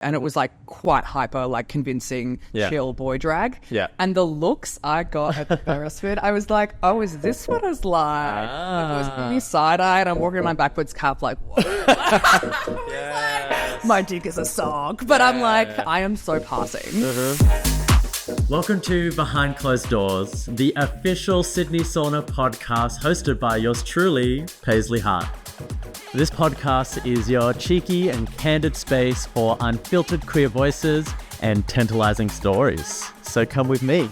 And it was like quite hyper, like convincing, chill boy drag. Yeah. And the looks I got at the first bit, I was like, oh, is this what it's like? It was me side-eyed. I'm walking in my backwards cap like, what? Like, my dick is a sock. But I'm like, I am so passing. Welcome to Behind Closed Doors, the official Sydney Sauna podcast hosted by yours truly, Paisley Heart. This podcast is your cheeky and candid space for unfiltered queer voices and tantalizing stories. So come with me.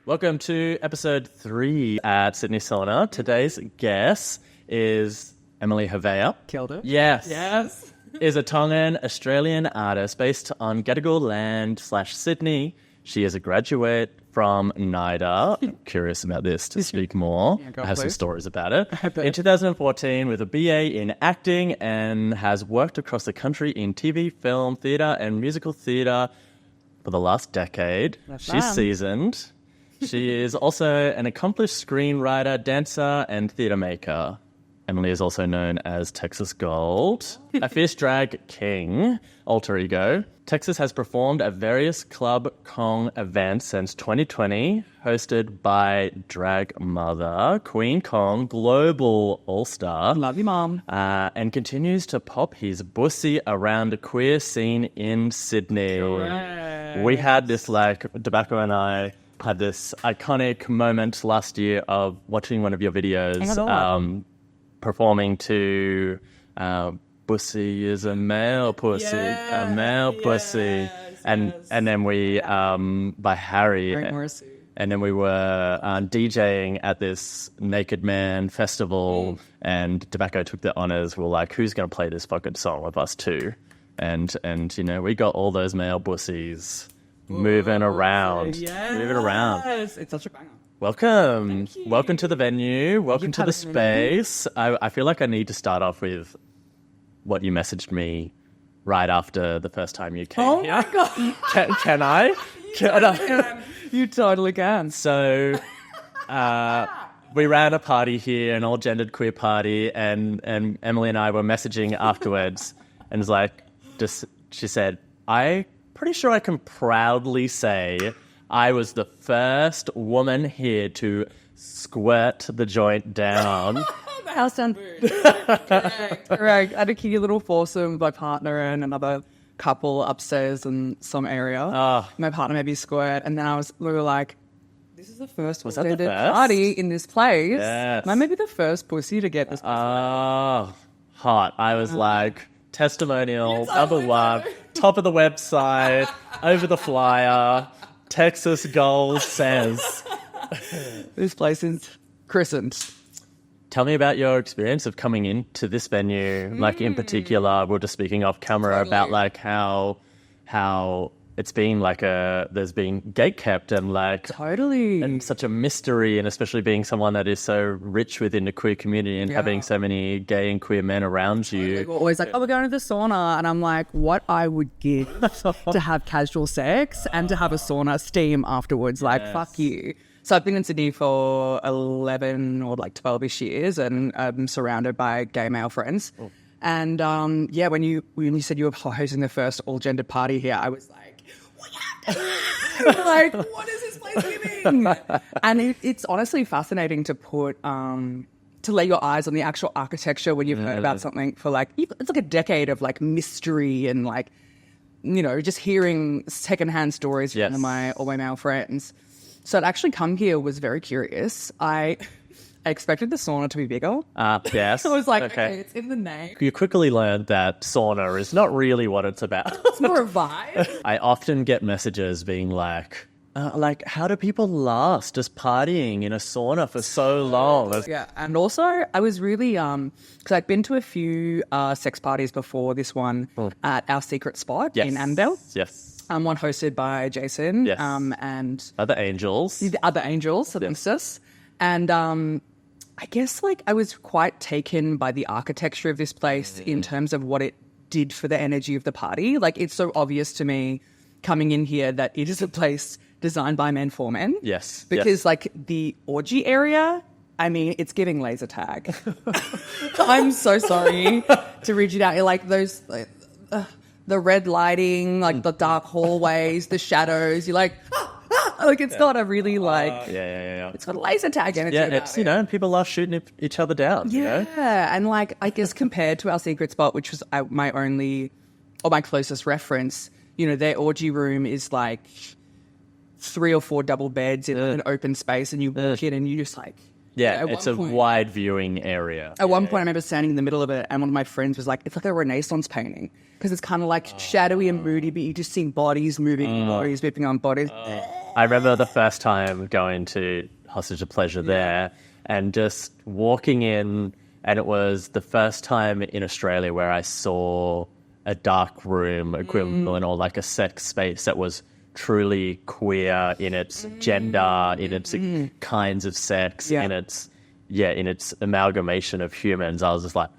Welcome to episode 3 at Sydney Sauna. Today's guest is Emily Havea. Killed it. Yes. Yes. Is a Tongan Australian artist based on Gadigal land / Sydney. She is a graduate from NIDA. I'm curious about this to speak more. I have some stories about it. In 2014 with a BA in acting and has worked across the country in TV, film, theatre and musical theatre for the last decade. She's seasoned. She is also an accomplished screenwriter, dancer and theatre maker. Emily is also known as Texas Gold, a fierce drag king, alter ego. Texas has performed at various Club Kong events since 2020, hosted by drag mother Queen Kong, global all-star. Love you, Mom. And continues to pop his bussy around the queer scene in Sydney. Correct. We had this, Tobacco and I had this iconic moment last year of watching one of your videos, performing to Bussy is a male pussy, a male pussy. And then we, by Harry, and then we were DJing at this Naked Man festival and Tobacco took the honors. We were like, who's going to play this fucking song with us too? And you know, we got all those male bussies moving around. It's such a banger. Welcome. Welcome to the venue. Welcome to the space. I feel like I need to start off with what you messaged me right after the first time you came here. Oh my God. Can I? Can I? You totally can. So we ran a party here, an all-gendered queer party, and Emily and I were messaging afterwards and was like, she said, I'm pretty sure I can proudly say I was the first woman here to squirt the joint down. The house down. Correct. I had a cute little foursome with my partner and another couple upstairs in some area. My partner made me squirt, and then we were like, this is the first party in this place. Yes. Might maybe the first pussy to get this pussy. Oh, hot. I was like, testimonial, number one, top of the website, over the flyer. Texas Gold says. This place is christened. Tell me about your experience of coming into this venue. Like in particular, we were just speaking off camera about like how it's been like there's been gatekept and like and such a mystery, and especially being someone that is so rich within the queer community and having so many gay and queer men around you. We're always like, we're going to the sauna, and I'm like, what I would give to have casual sex and to have a sauna steam afterwards. Like, fuck you. So I've been in Sydney for 11 or like 12-ish years, and I'm surrounded by gay male friends. Oh. And when you said you were hosting the first all-gendered party here, I was like, we have to like, what is this place giving? And it's honestly fascinating to put to lay your eyes on the actual architecture when you've heard about something for like, it's like a decade of like mystery and like, you know, just hearing secondhand stories from all my male friends. So to actually come here was very curious. I expected the sauna to be bigger. Yes. I was like, okay, it's in the name. You quickly learned that sauna is not really what it's about. It's more a vibe. I often get messages being like, how do people last just partying in a sauna for so long? Yeah, and also I was really, because I'd been to a few sex parties before this one at our secret spot in Annandale. Yes. One hosted by Jason. Yes. And Other Angels. The Other Angels, yes. And I guess like I was quite taken by the architecture of this place in terms of what it did for the energy of the party. Like, it's so obvious to me coming in here that it is a place designed by men for men. Yes. Because like the orgy area I mean, it's giving laser tag. I'm so sorry to read you down. Like those, the red lighting, like the dark hallways, the shadows. You're like, like it's got a really like, it's got a laser tag energy. Yeah, it's, and people are shooting each other down. Yeah, and like, I guess compared to our secret spot, which was my closest reference, their orgy room is like 3 or 4 double beds in an open space, and you walk in and you just like... Yeah, it's a wide viewing area. At one point, I remember standing in the middle of it, and one of my friends was like, it's like a Renaissance painting, because it's kind of like shadowy and moody, but you just see bodies moving, bodies whipping on bodies. I remember the first time going to Hostage of Pleasure there, and just walking in, and it was the first time in Australia where I saw a dark room equivalent or like a sex space that was truly queer in its gender, in its kinds of sex, in its amalgamation of humans. I was just like,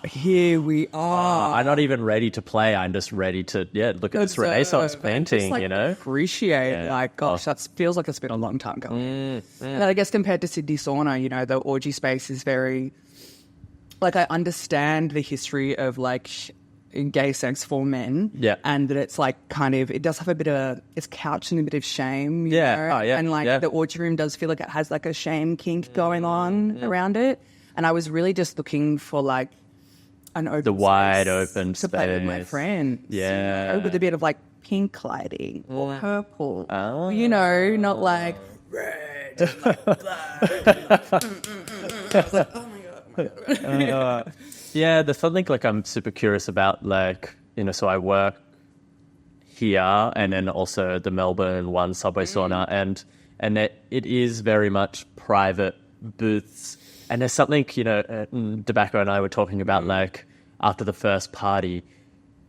here we are. I'm not even ready to play. I'm just ready to look at this Renaissance painting. Just, appreciate it. Like, gosh, that feels like it's been a long time coming. And I guess compared to Sydney Sauna, the orgy space is very, like, I understand the history of like gay sex for men, and that it's like kind of, it does have a bit of, it's couched in a bit of shame, you know? And like the orgy room does feel like it has like a shame kink going on around it, and I was really just looking for like an open wide open to play with my friends, with a bit of like pink lighting or purple, not like red, like black. Oh my god. Yeah, there's something like I'm super curious about, like, so I work here and then also the Melbourne one subway sauna, and it is very much private booths. And there's something, Tobacco and I were talking about, like, after the first party,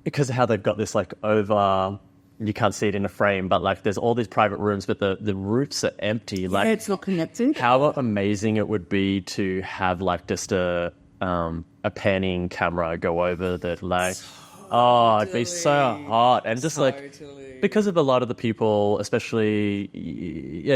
because of how they've got this, like, over... You can't see it in a frame, but, like, there's all these private rooms, but the roofs are empty. Like, it's not connected. How amazing it would be to have, like, just a panning camera go over that, like, it'd be so hot. And just like, because of a lot of the people, especially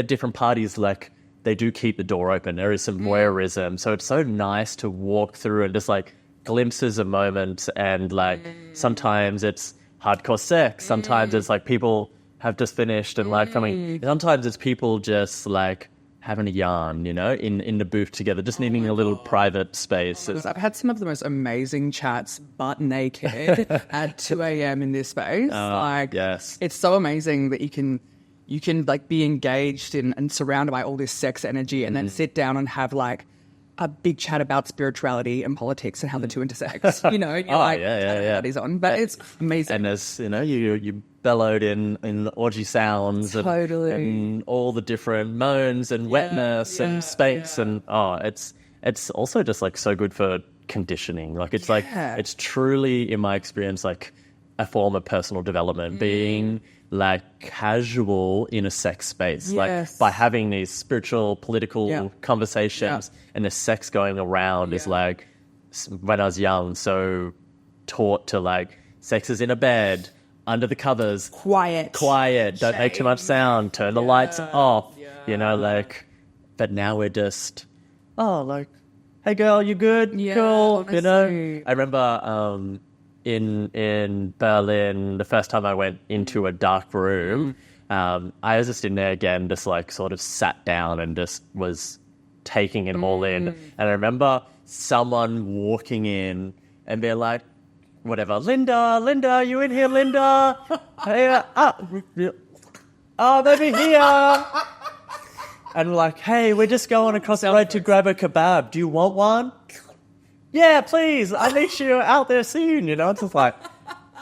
different parties, like, they do keep the door open. There is some voyeurism. So it's so nice to walk through and just like glimpses of moments. And like, sometimes it's hardcore sex. Sometimes it's like people have just finished and like coming. Sometimes it's people just like having a yarn, in the booth together, just needing a little private space. I've had some of the most amazing chats, butt naked, at 2 a.m. in this space. It's so amazing that you can like be engaged in and surrounded by all this sex energy, and then sit down and have like a big chat about spirituality and politics and how the two intersect. That is on, but it's amazing. And there's, you bellowed in orgy sounds and all the different moans and wetness and space and it's also just like so good for conditioning. Like it's like it's truly, in my experience, like a form of personal development, being like casual in a sex space, like by having these spiritual, political conversations and the sex going around is like, when I was young, so taught to like, sex is in a bed, under the covers, quiet, don't make too much sound, turn the lights off, like, but now we're just, like, hey girl, you good? Cool, honestly. I remember in Berlin, the first time I went into a dark room, I was just in there again, just like sort of sat down and just was taking it all in. And I remember someone walking in and being like, whatever, Linda, you in here, Linda? Hey, maybe here. And like, hey, we're just going across the road to grab a kebab. Do you want one? Yeah, please. I need you out there soon. It's just like,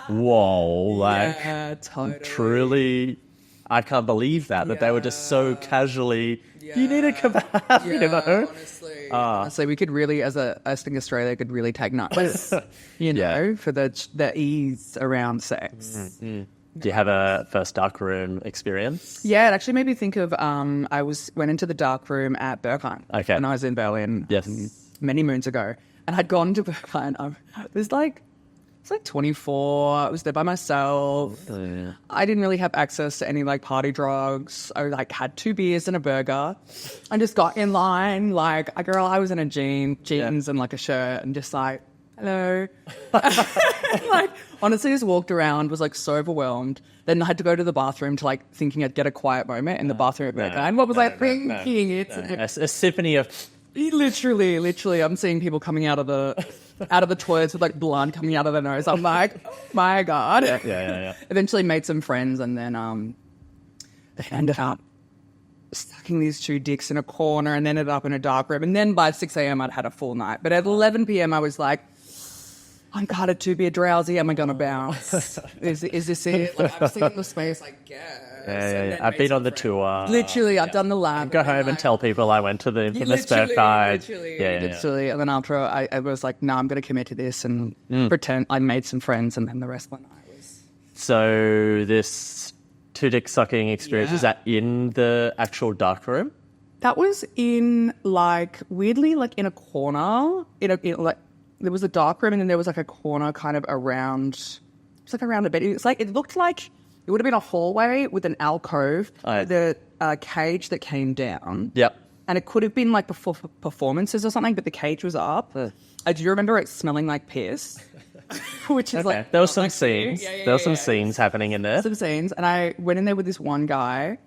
whoa, like, totally. Truly, I can't believe that they were just so casually. You need a kebab, Honestly, we could really, I think Australia could really take notes, for the ease around sex. Do you have a first dark room experience? Yeah, it actually made me think of, I went into the dark room at Berghain when I was in Berlin many moons ago, and I'd gone to Berghain. There's like was like 24. I was there by myself. I didn't really have access to any like party drugs. I like had 2 beers and a burger. I just got in line like a girl. I was in a jeans and like a shirt and just like, hello. Like honestly just walked around, was like so overwhelmed. Then I had to go to the bathroom to like thinking I'd get a quiet moment in the bathroom. And what was I thinking? It's a symphony of... Literally, I'm seeing people coming out of the toilets with like blood coming out of their nose. I'm like, oh, my God. Yeah. Eventually made some friends, and then they ended up sucking these 2 dicks in a corner and ended up in a dark room. And then by 6 a.m. I'd had a full night. But at 11 p.m. I was like, I'm kind of too be drowsy. Am I going to bounce? Is this it? Like, I've seen the space, I guess. Yeah. I've been on the tour. Literally, I've done the lab. Go home and tell people I went to the infamous Fair Fight. Literally. And then after I was like, no, I'm going to commit to this and pretend I made some friends, and then the rest of my night was... So this 2 dick sucking experience, is that in the actual dark room? That was in like, weirdly, like in a corner, like, there was a dark room and then there was like a corner kind of around, it's like around a bed. It's like, it looked like it would have been a hallway with an alcove, the cage that came down. Yep. And it could have been like before performances or something, but the cage was up. I do remember it smelling like piss, which is like... There was some scenes. There were some scenes happening in there. Some scenes. And I went in there with this one guy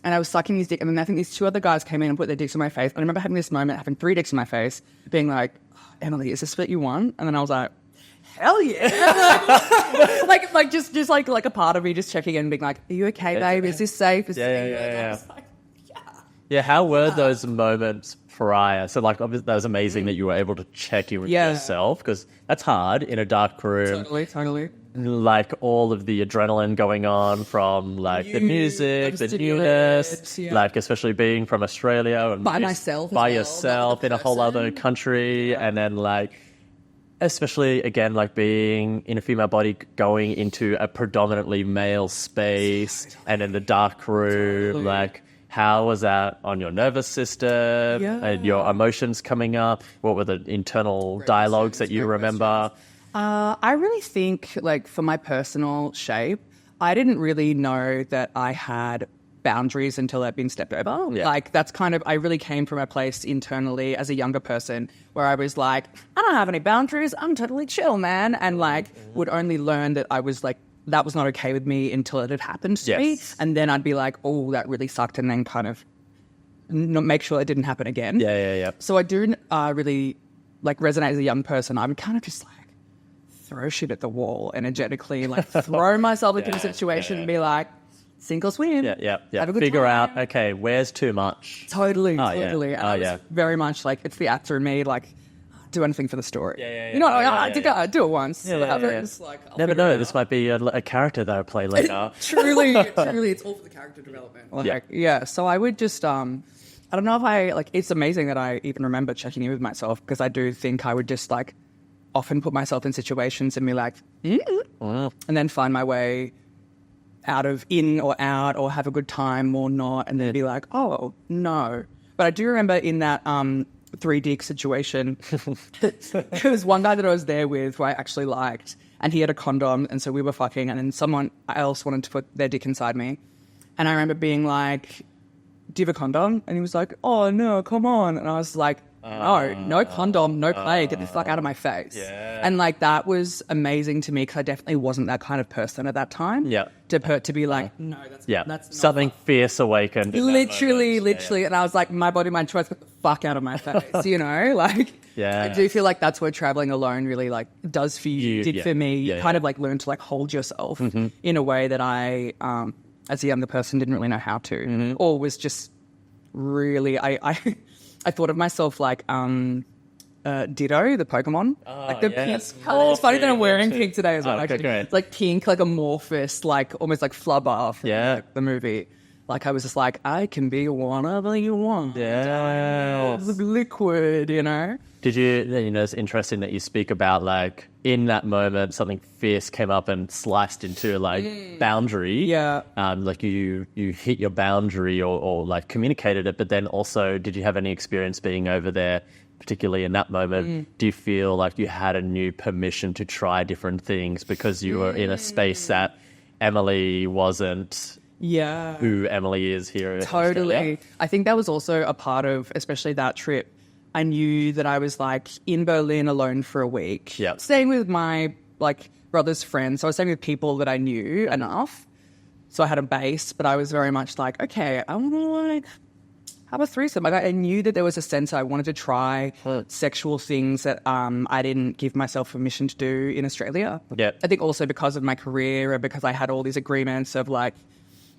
and I was sucking his dick. And then I think these 2 other guys came in and put their dicks in my face. I remember having this moment, having 3 dicks in my face, being like, Emily, is this what you want? And then I was like, hell yeah. like just like a part of me just checking in and being like, are you okay, babe? Is this safe? Yeah. Yeah, how were those moments prior? So like, obviously that was amazing that you were able to check in with yourself, because that's hard in a dark room. Totally. Like all of the adrenaline going on from like the music, the newness, like especially being from Australia and by myself, yourself in a whole other country, and then like especially again like being in a female body going into a predominantly male space and in the dark room, like how was that on your nervous system and your emotions coming up? What were the internal dialogues that you remember? I really think, like, for my personal shape, I didn't really know that I had boundaries until I'd been stepped over. Yeah. Like, that's kind of, I really came from a place internally as a younger person where I was like, I don't have any boundaries. I'm totally chill, man. And, like, would only learn that I was, like, that was not okay with me until it had happened to me. And then I'd be like, oh, that really sucked. And then kind of make sure it didn't happen again. Yeah. So I do really, like, resonate as a young person. I would kind of just, like, throw shit at the wall energetically, like throw myself into a situation and be like, sink or swim. Yeah. Have a good Figure time. out, okay, where's too much? Totally. Yeah. And it's very much like, it's the actor in me, like, do anything for the story. I do it once. Like, never know. This might be a character that I play later. Truly, it's all for the character development. Like, so I would just, I don't know if it's amazing that I even remember checking in with myself, because I do think I would just like often put myself in situations and be like, and then find my way out of in or out or have a good time or not, and then be like, oh, no. But I do remember in that 3 dick situation, there was one guy that I was there with who I actually liked, and he had a condom, and so we were fucking, and then someone else wanted to put their dick inside me. And I remember being like, do you have a condom? And he was like, oh, no, come on. And I was like, no condom, no play, get the fuck out of my face. And like that was amazing to me, because I definitely wasn't that kind of person at that time. To be like, no, that's not something fierce awakened. Literally. And I was like, my body, my choice, get the fuck out of my face, you know? Like, I do feel like that's where traveling alone really like does for you, did for me. You kind of like learn to like hold yourself in a way that I, as a younger person, didn't really know how to, or was just really, I thought of myself like Ditto, the Pokemon. Like the pink color. It's funny that I'm wearing pink today as well. Actually. It's like pink, like amorphous, like almost like Flubber from like, the movie. Like I was just like, I can be whatever you want. Liquid, you know? Did you, it's interesting that you speak about like in that moment something fierce came up and sliced into like boundary. Like you hit your boundary or like communicated it, but then also did you have any experience being over there particularly in that moment, do you feel like you had a new permission to try different things because you were in a space that Emily wasn't who Emily is here in Australia? I think that was also a part of, especially that trip. I knew that I was like in Berlin alone for a week, staying with my like brother's friends. So I was staying with people that I knew enough. So I had a base, but I was very much like, okay, I want to like have a threesome. Like I knew that there was a sense I wanted to try sexual things that I didn't give myself permission to do in Australia. Yeah. I think also because of my career and because I had all these agreements of like,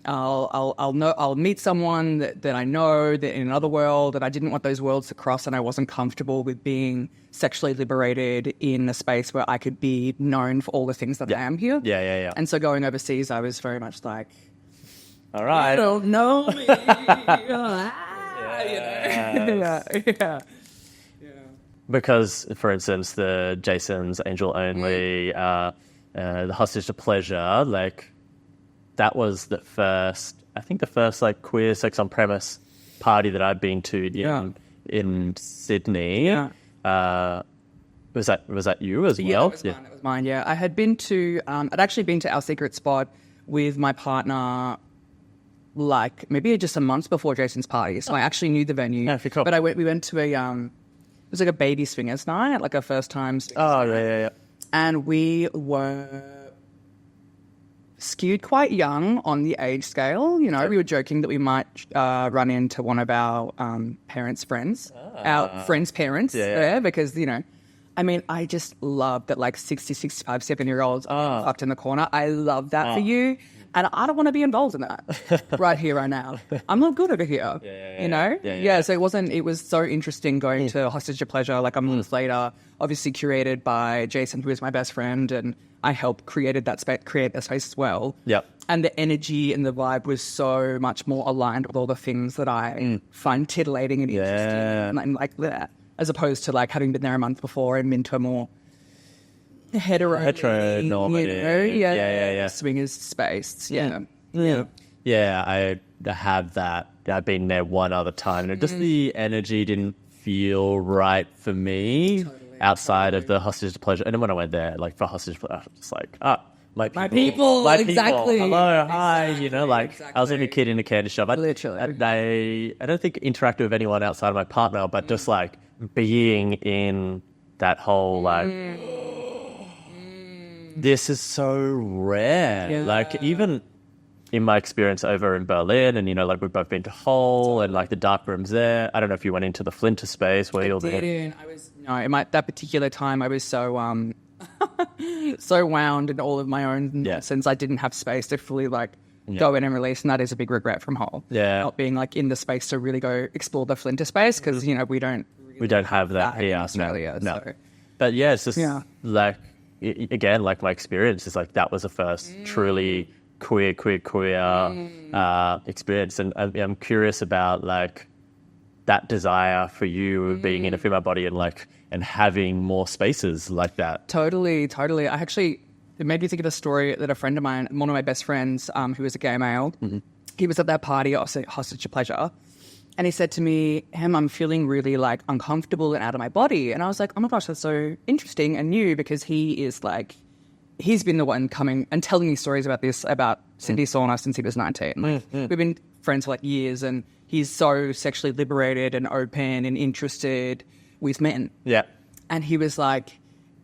I'll meet someone that I know that in another world, and I didn't want those worlds to cross, and I wasn't comfortable with being sexually liberated in a space where I could be known for all the things that I am here. Yeah. And so going overseas, I was very much like, all right, you don't know me. Yeah. Because, for instance, the Jason's Angel Only, the Hostage to Pleasure, like that was the first like queer sex on premise party that I've been to in Sydney. Was that you as well? That was mine. Yeah, I had been to. I'd actually been to Our Secret Spot with my partner, like maybe just a month before Jason's party. So I actually knew the venue. Yeah, cool. But we went to a it was like a baby swingers night, like a first time. Yeah. And we were skewed quite young on the age scale. You know, we were joking that we might run into one of our parents' friends, our friends' parents there, because, you know, I mean, I just love that like 60, 65, 70-year-olds are tucked in the corner. I love that for you. And I don't want to be involved in that right here, right now. I'm not good over here, you know? Yeah, so it was so interesting going to Hostage to Pleasure, like a month later, obviously curated by Jason, who is my best friend, and I helped create that space as well. Yeah. And the energy and the vibe was so much more aligned with all the things that I find tittillating and interesting. And like that, as opposed to like having been there a month before and been to a more heteronormative, swingers space. Yeah, I have that. I've been there one other time, and just the energy didn't feel right for me outside of the Hostage to Pleasure. And then when I went there, like for Hostage to Pleasure, I was just like, my people, exactly. Hello, hi. You know, like exactly. I was like a kid in a candy shop. Literally, I don't think interacted with anyone outside of my partner, but just like being in that whole like. This is so rare. Yeah. Like even in my experience over in Berlin, and you know, like we've both been to Hull and like the darkrooms there. I don't know if you went into the Flinter space where you're there. In that particular time I was so so wound in all of my own nonsense. I didn't have space to fully like go in and release, and that is a big regret from Hull. Yeah, not being like in the space to really go explore the Flinter space, because you know we don't have that here in Australia. No. So. But yeah, it's just like. Again, like my experience is like that was the first truly queer experience, and I'm curious about like that desire for you of being in a female body and having more spaces like that. Totally. It made me think of a story that a friend of mine, one of my best friends, who was a gay male, he was at that party, Hostage to Pleasure. And he said to me, Em, I'm feeling really like uncomfortable and out of my body. And I was like, oh my gosh, that's so interesting and new, because he's been the one coming and telling me stories about this, about Sydney Sauna since he was 19. We've been friends for like years, and he's so sexually liberated and open and interested with men. Yeah. And he was like,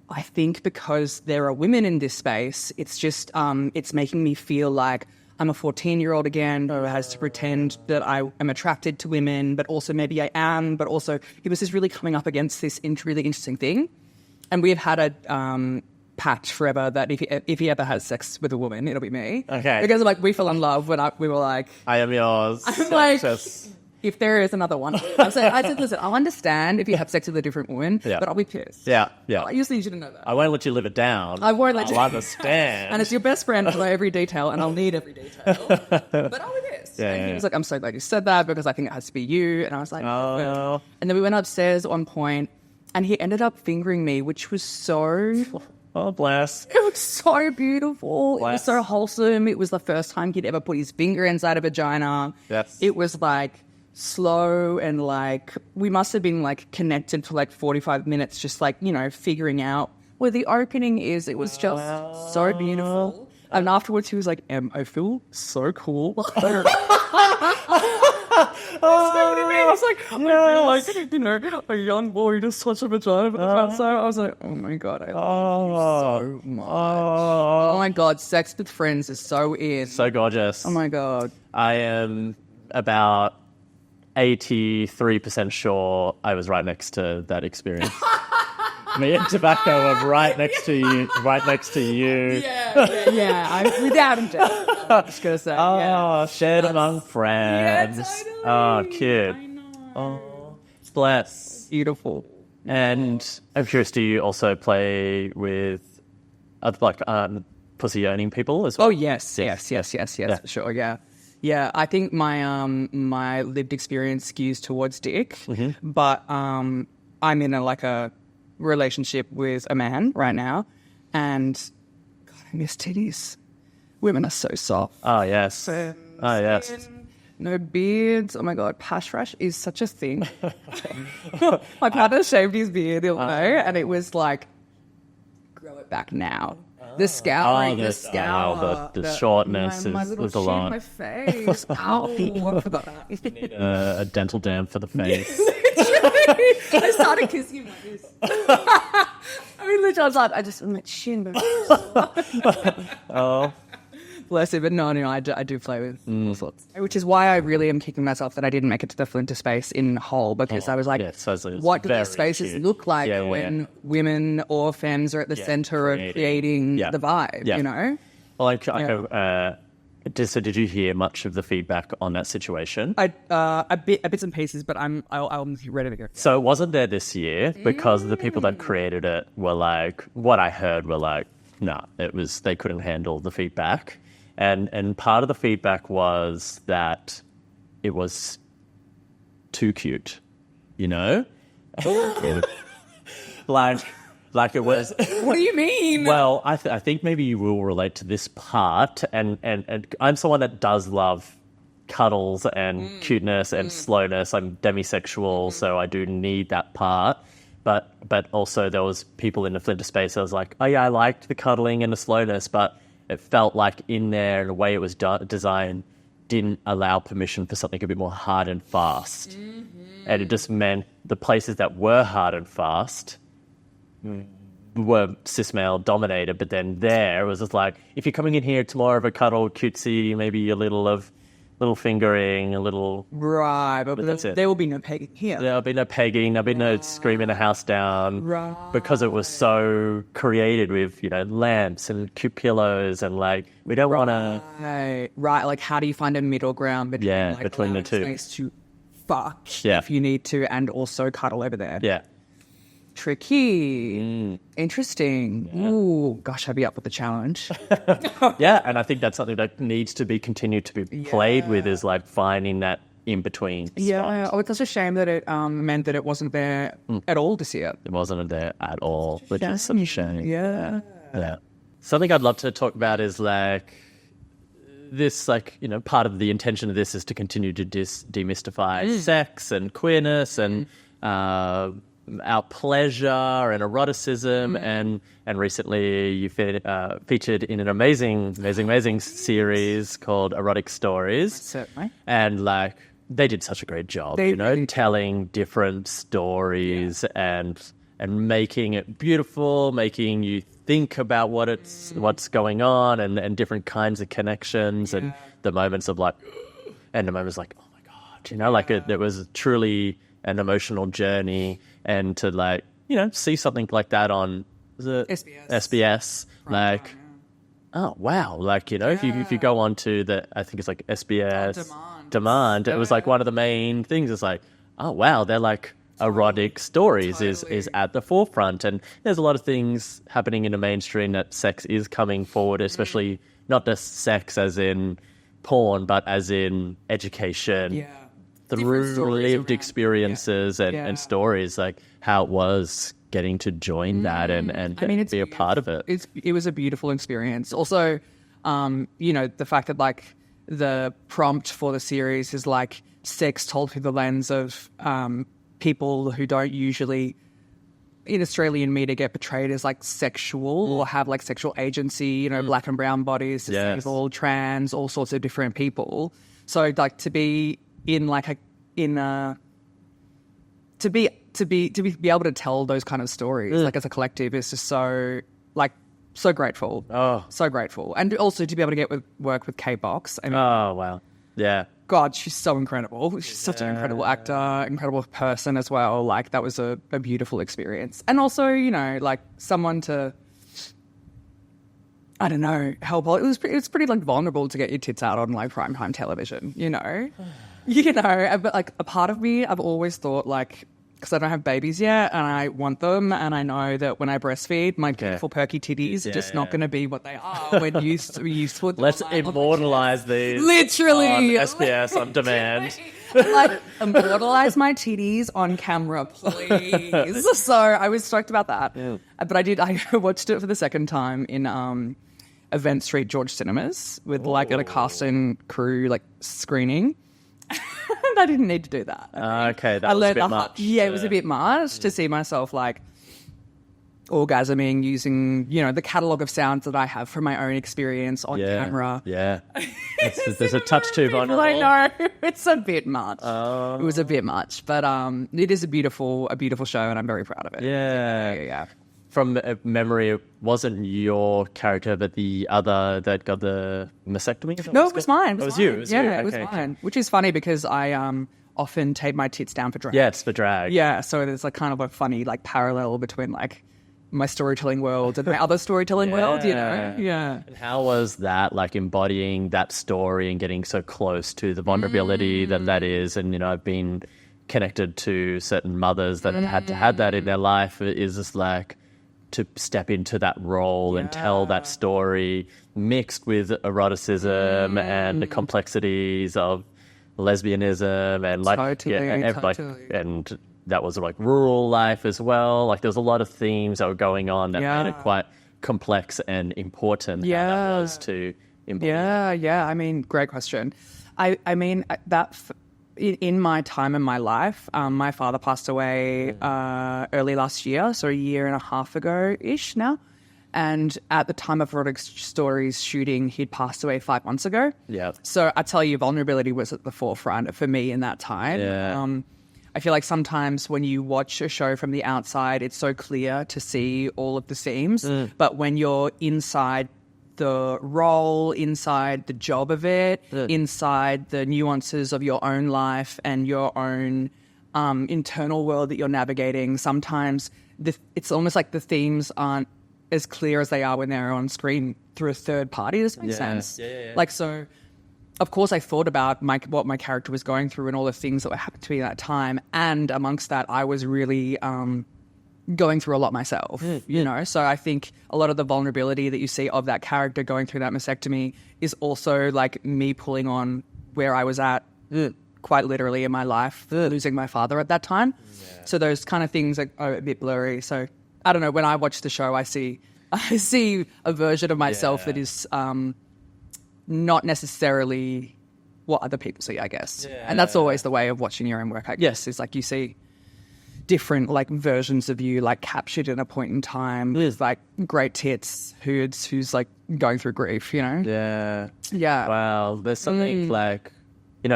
I think because there are women in this space, it's just, it's making me feel like I'm a 14-year-old again who has to pretend that I am attracted to women, but also maybe I am, but also he was just really coming up against this really interesting thing. And we've had a pact forever that if he ever has sex with a woman, it'll be me. Okay. Because like we fell in love when we were like... I am yours. I'm like... If there is another one, I said, listen, I'll understand if you have sex with a different woman, but I'll be pissed. Yeah. I usually shouldn't know that. I won't let you live it down. I won't let you. I'll understand. And it's your best friend. I'll know every detail, and I'll need every detail. But I'll be pissed. And he was like, I'm so glad you said that, because I think it has to be you. And I was like, oh. And then we went upstairs at one point, and he ended up fingering me, which was so... Oh, bless. It was so beautiful. Bless. It was so wholesome. It was the first time he'd ever put his finger inside a vagina. Yes. It was like... slow and like we must have been like connected for like 45 minutes, just like, you know, figuring out where the opening is. It was just so beautiful. And afterwards he was like, I feel so cool. I was like, I feel like, you know, a young boy just touched a vagina for the first time. I was like, oh my God, I love you so much. Oh my God, sex with friends is so in. So gorgeous. Oh my God. I am about 83% sure I was right next to that experience. Me and Tobacco were right next to you. Yeah, I'm without a doubt. I'm just gonna say. Shared among friends. Yeah, totally. Cute. I know. Oh, bless. Beautiful. And I'm curious, do you also play with other like pussy owning people as well? Oh yes, for sure. Yeah. I think my my lived experience skews towards dick, but I'm in a relationship with a man right now, and God, I miss titties. Women are so soft. Oh yes. No beards. Oh my God, pash fresh is such a thing. My partner shaved his beard the other day, and it was like, grow it back now. The scouring, the shortness is a lot. My face. Ow, I forgot that. You need a dental dam for the face. I started kissing him like this. I mean, literally, I was like, I'm like, shin. Oh. Bless it, but no, I do play with all sorts. Which is why I really am kicking myself that I didn't make it to the Flinter space in whole, because I was like, what do these spaces look like when women or femmes are at the centre of creating the vibe, you know? Well, so did you hear much of the feedback on that situation? Bits and pieces, but I'm ready to go. So it wasn't there this year because the people that created it were like, what I heard were like, no, they couldn't handle the feedback. And part of the feedback was that it was too cute, you know? like it was... What do you mean? Well, I think maybe you will relate to this part. And I'm someone that does love cuddles and cuteness and slowness. I'm demisexual, so I do need that part. But also there was people in the Flinter space that was like, oh yeah, I liked the cuddling and the slowness, but it felt like in there, the way it was designed, didn't allow permission for something a bit more hard and fast. And it just meant the places that were hard and fast were cis male dominated, but then there was just like, if you're coming in here, it's more of a cuddle, cutesy, maybe a little fingering, a little... Right, but that's it. There will be no pegging here. There'll be no pegging, there'll be no screaming the house down. Right. Because it was so created with, you know, lamps and cute pillows and like, we don't want to... Right, like how do you find a middle ground between, between the two? Space to fuck if you need to and also cuddle over there. Yeah. Tricky. Interesting. Yeah. Ooh, gosh, I'd be up with the challenge. Yeah, and I think that's something that needs to be continued to be played with, is like finding that in between spot. Yeah, it's such a shame that it meant that it wasn't there at all this year. It wasn't there at all, which is such a shame. Yeah. Something I'd love to talk about is like this, like, you know, part of the intention of this is to continue to demystify sex and queerness and our pleasure and eroticism, and recently you featured in an amazing series called Erotic Stories. Certainly. And like, they did such a great job, telling different stories and making it beautiful, making you think about what's going on and different kinds of connections and the moments of like, and the moments like, oh my God, you know, like it was truly an emotional journey. And to like, you know, see something like that on SBS, like, oh wow, like, you know, if you go on to I think it's like SBS Demand, it was like one of the main things. It's like, oh wow, they're like erotic stories is at the forefront, and there's a lot of things happening in the mainstream that sex is coming forward, especially not just sex as in porn, but as in education. Through lived experiences and stories, like how it was getting to join that and I mean, be a part of it. It was a beautiful experience. Also, you know, the fact that like the prompt for the series is like sex told through the lens of people who don't usually in Australian media get portrayed as like sexual or have like sexual agency, black and brown bodies, disabled, trans, all sorts of different people. So like to be in like to be able to tell those kind of stories like as a collective is just so grateful. So grateful. And also to be able to work with K-Box. I mean, oh wow. Yeah. God, she's so incredible. She's such an incredible actor, incredible person as well. Like that was a beautiful experience. And also, like someone to, I don't know, help. It's pretty like vulnerable to get your tits out on like primetime television, but like a part of me, I've always thought like, because I don't have babies yet and I want them, and I know that when I breastfeed, my beautiful perky titties are just not going to be what they are when used put. Let's immortalize these. Literally. On SBS on demand. Like, immortalize my titties on camera, please. So I was stoked about that. Yeah. But I watched it for the second time in Event Street George Cinemas with like a cast and crew like screening. I didn't need to do that. Okay, that was a bit much. Yeah, it was a bit much to see myself like orgasming using, the catalogue of sounds that I have from my own experience on camera. Yeah, there's a touch too vulnerable. I know, it's a bit much. It was a bit much, but it is a beautiful show, and I'm very proud of it. Yeah. From memory, it wasn't your character, but the other that got the mastectomy? No, it was mine. It was you? It was mine. Which is funny because I often tape my tits down for drag. Yes, for drag. Yeah, so there's like kind of a funny like parallel between like my storytelling world and my other storytelling world, Yeah. And how was that, like embodying that story and getting so close to the vulnerability that is? And, I've been connected to certain mothers that had to have that in their life. Is just like to step into that role and tell that story mixed with eroticism and the complexities of lesbianism and like totally. And that was like rural life as well. Like there was a lot of themes that were going on that made it quite complex and important. That was to embody. Yeah. I mean, great question. I mean that. In my time in my life, my father passed away early last year, so a year and a half ago-ish now. And at the time of Erotic Stories shooting, he'd passed away 5 months ago. Yeah. So I tell you, vulnerability was at the forefront for me in that time. Yeah. I feel like sometimes when you watch a show from the outside, it's so clear to see all of the seams. But when you're inside the role, inside the job of it, inside the nuances of your own life and your own internal world that you're navigating, sometimes it's almost like the themes aren't as clear as they are when they're on screen through a third party. Does that make sense? Yeah. Like, so, of course, I thought about what my character was going through and all the things that were happening to me at that time. And amongst that, I was really going through a lot myself, So I think a lot of the vulnerability that you see of that character going through that mastectomy is also like me pulling on where I was at quite literally in my life, losing my father at that time. Yeah. So those kind of things are a bit blurry. So I don't know, when I watch the show, I see a version of myself that is not necessarily what other people see, I guess. Yeah. And that's always the way of watching your own work, I guess, is like you see different like versions of you like captured in a point in time with like great tits who's like going through grief, Yeah. Wow. There's something like,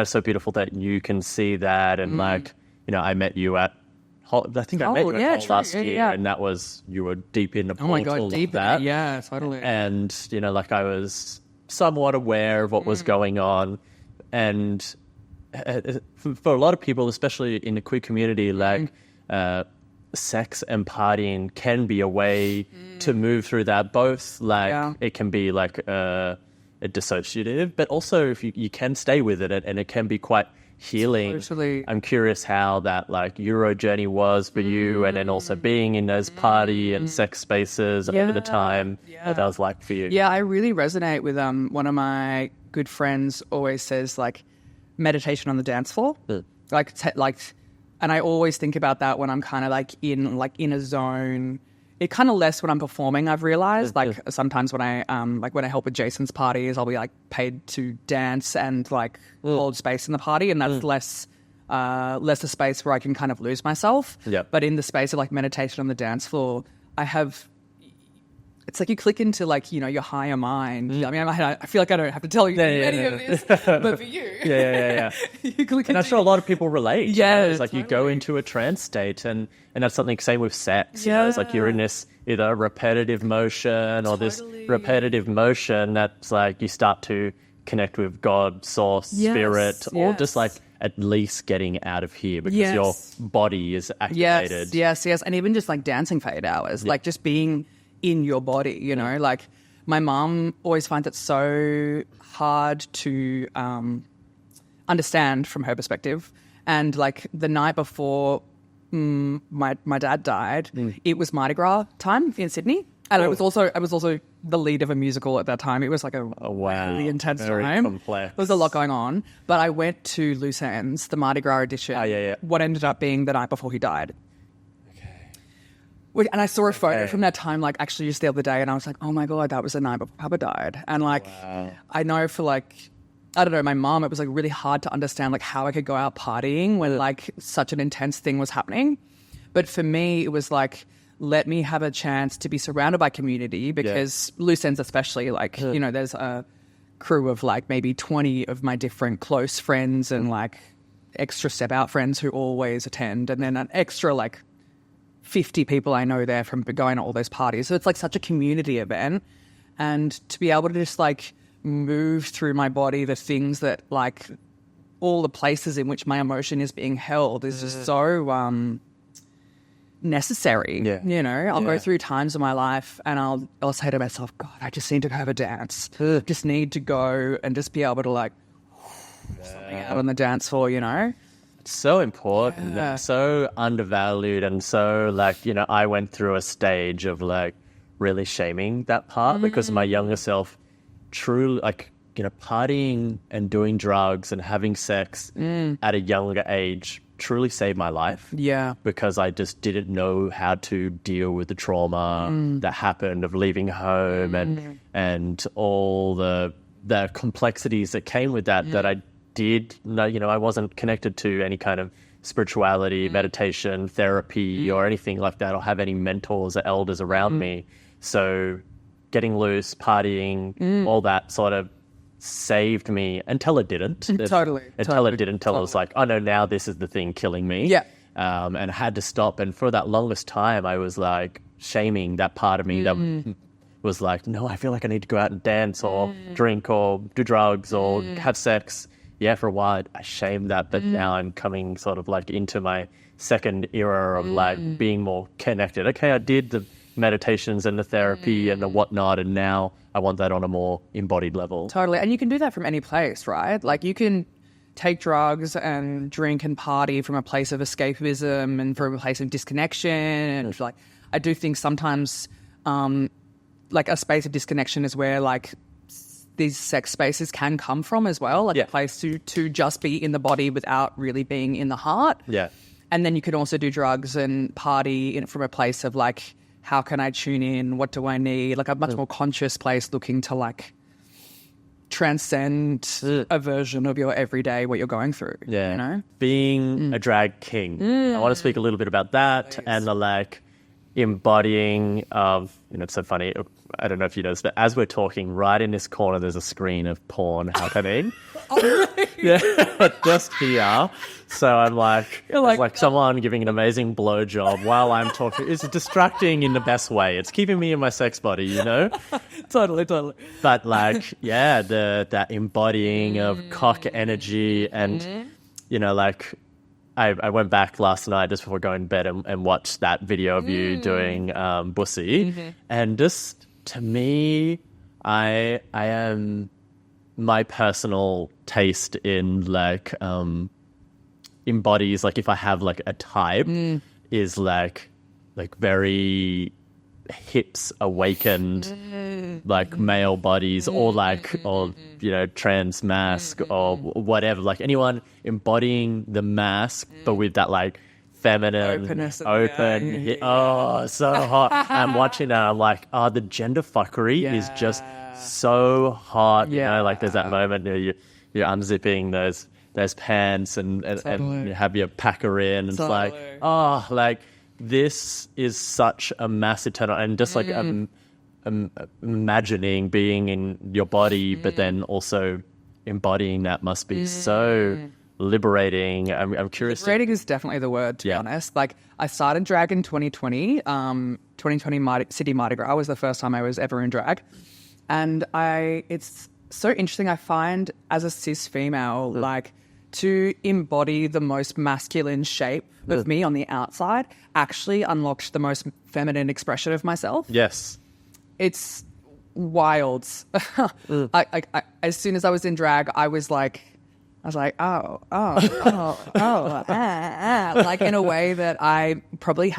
so beautiful that you can see that. And like, I met you at I think I met you at last year, and that was, you were deep in the portal of that. Yeah, totally. And, like I was somewhat aware of what was going on. And for a lot of people, especially in the queer community, like, sex and partying can be a way to move through that. Both like it can be like a dissociative, but also if you can stay with it and it can be quite healing. Totally. I'm curious how that like Euro journey was for you, and then also being in those party and sex spaces at the time, what that was like for you. Yeah, I really resonate with one of my good friends always says like meditation on the dance floor. And I always think about that when I'm kind of like in a zone it kind of less when I'm performing, I've realized. Like sometimes when I when I help with Jason's parties, I'll be like paid to dance and like hold space in the party, and that's less a space where I can kind of lose myself. Yep. But in the space of like meditation on the dance floor, it's like you click into like, you know, your higher mind. I mean, I feel like I don't have to tell you any of this, but for you, you click and I'm sure a lot of people relate. Yeah, it's like you go into a trance state, and that's something. Same with sex. You know, it's like you're in this either repetitive motion or this repetitive motion that's like you start to connect with God, source, spirit, or just like at least getting out of here because your body is activated. Yes, and even just like dancing for 8 hours, like just being in your body, you know, like my mom always finds it so hard to understand from her perspective. And like the night before my dad died, it was Mardi Gras time in Sydney. And I was also the lead of a musical at that time. It was like a really intense time. Complex. There was a lot going on. But I went to Loose Ends, the Mardi Gras edition, what ended up being the night before he died. And I saw a photo from that time, like actually just the other day, and I was like, oh my God, that was the night before Papa died. And like, I know for like, I don't know, my mom, it was like really hard to understand like how I could go out partying when like such an intense thing was happening. But for me, it was like, let me have a chance to be surrounded by community because Loose Ends especially, like, you know, there's a crew of like maybe 20 of my different close friends and like extra step out friends who always attend. And then an extra like 50 people I know there from going to all those parties. So it's like such a community event. And to be able to just like move through my body the things that like all the places in which my emotion is being held is just so necessary. You know, I'll go through times of my life and I'll say to myself, God, I just need to have a dance. Just need to go and just be able to like something out on the dance floor, you know? So important, so undervalued, and so like, you know, I went through a stage of like really shaming that part because my younger self truly like, you know, partying and doing drugs and having sex at a younger age truly saved my life. Yeah. Because I just didn't know how to deal with the trauma that happened of leaving home and all the complexities that came with that I did know, you know, I wasn't connected to any kind of spirituality, meditation, therapy or anything like that, or have any mentors or elders around me. So getting loose, partying, all that sort of saved me until it didn't. Until it didn't, until it was like, oh no, now this is the thing killing me. Yeah. And I had to stop. And for that longest time, I was like shaming that part of me that was like, no, I feel like I need to go out and dance or drink or do drugs or have sex. Yeah, for a while I shamed that, but now I'm coming sort of like into my second era of like being more connected. Okay, I did the meditations and the therapy and the whatnot, and now I want that on a more embodied level. Totally. And you can do that from any place, right? Like you can take drugs and drink and party from a place of escapism and from a place of disconnection. And like, I do think sometimes like a space of disconnection is where like these sex spaces can come from as well, like a place to just be in the body without really being in the heart. Yeah. And then you could also do drugs and party from a place of like, how can I tune in? What do I need? Like a much more conscious place looking to like transcend a version of your everyday, what you're going through. Yeah. You know? Being a drag king. I want to speak a little bit about that and the like embodying of, you know, it's so funny. I don't know if you noticed, but as we're talking, right in this corner, there's a screen of porn happening. Just here. So I'm like, like someone giving an amazing blowjob while I'm talking. It's distracting in the best way. It's keeping me in my sex body, you know? Totally. But like, yeah, that embodying of cock energy and, you know, like, I went back last night just before going to bed and watched that video of you doing Bussy. And just, to me, I am, my personal taste in like embodies, like if I have like a type is like very hips awakened, like male bodies or like, or, you know, trans mask or whatever, like anyone embodying the mask, but with that like feminine, Openness. open. Oh, so hot. I'm watching that. I'm like, the gender fuckery is just so hot. You know, like there's that moment where you're unzipping those pants and you have your packer in. And it's like, like this is such a massive turn on. And just like imagining being in your body, but then also embodying that must be so liberating. I'm curious. Liberating is definitely the word, to be honest. Like, I started drag in 2020. 2020 Sydney Mardi Gras was the first time I was ever in drag. And it's so interesting. I find as a cis female, like, to embody the most masculine shape of me on the outside actually unlocked the most feminine expression of myself. Yes. It's wild. I as soon as I was in drag, I was like, like in a way that I probably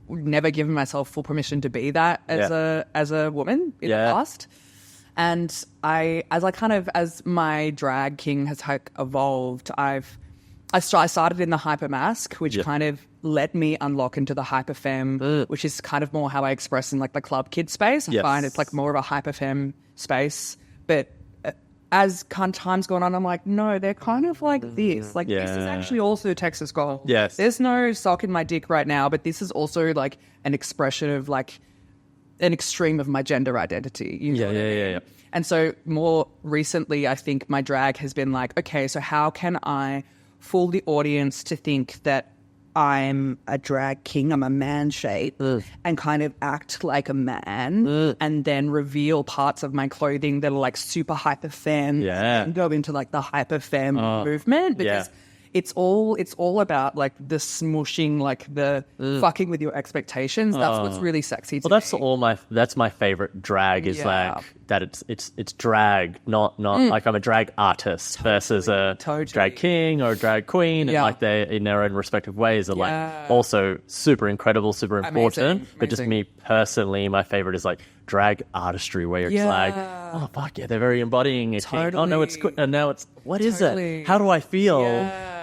never given myself full permission to be that as a woman in the past. And as my drag king has evolved, I started in the hyper mask, which kind of let me unlock into the hyper femme, which is kind of more how I express in like the club kid space. I find it's like more of a hyper femme space, but as time's gone on, I'm like, no, they're kind of like this. Like this is actually also Texas Gold. Yes. There's no sock in my dick right now, but this is also like an expression of like an extreme of my gender identity. You know what I mean? And so more recently, I think my drag has been like, okay, so how can I fool the audience to think that I'm a drag king, I'm a man shape, and kind of act like a man, and then reveal parts of my clothing that are like super hyper femme, and go into like the hyper femme movement, because it's all about like the smushing, like the fucking with your expectations. That's what's really sexy to me. That's my favorite drag is like that it's drag, not like I'm a drag artist versus a drag king or a drag queen, and like they in their own respective ways are like also super incredible, super important. Amazing. But just me personally, my favorite is like drag artistry, where you're like, oh fuck yeah, they're very embodying it. Oh no, it's good, and now it's what is it? How do I feel?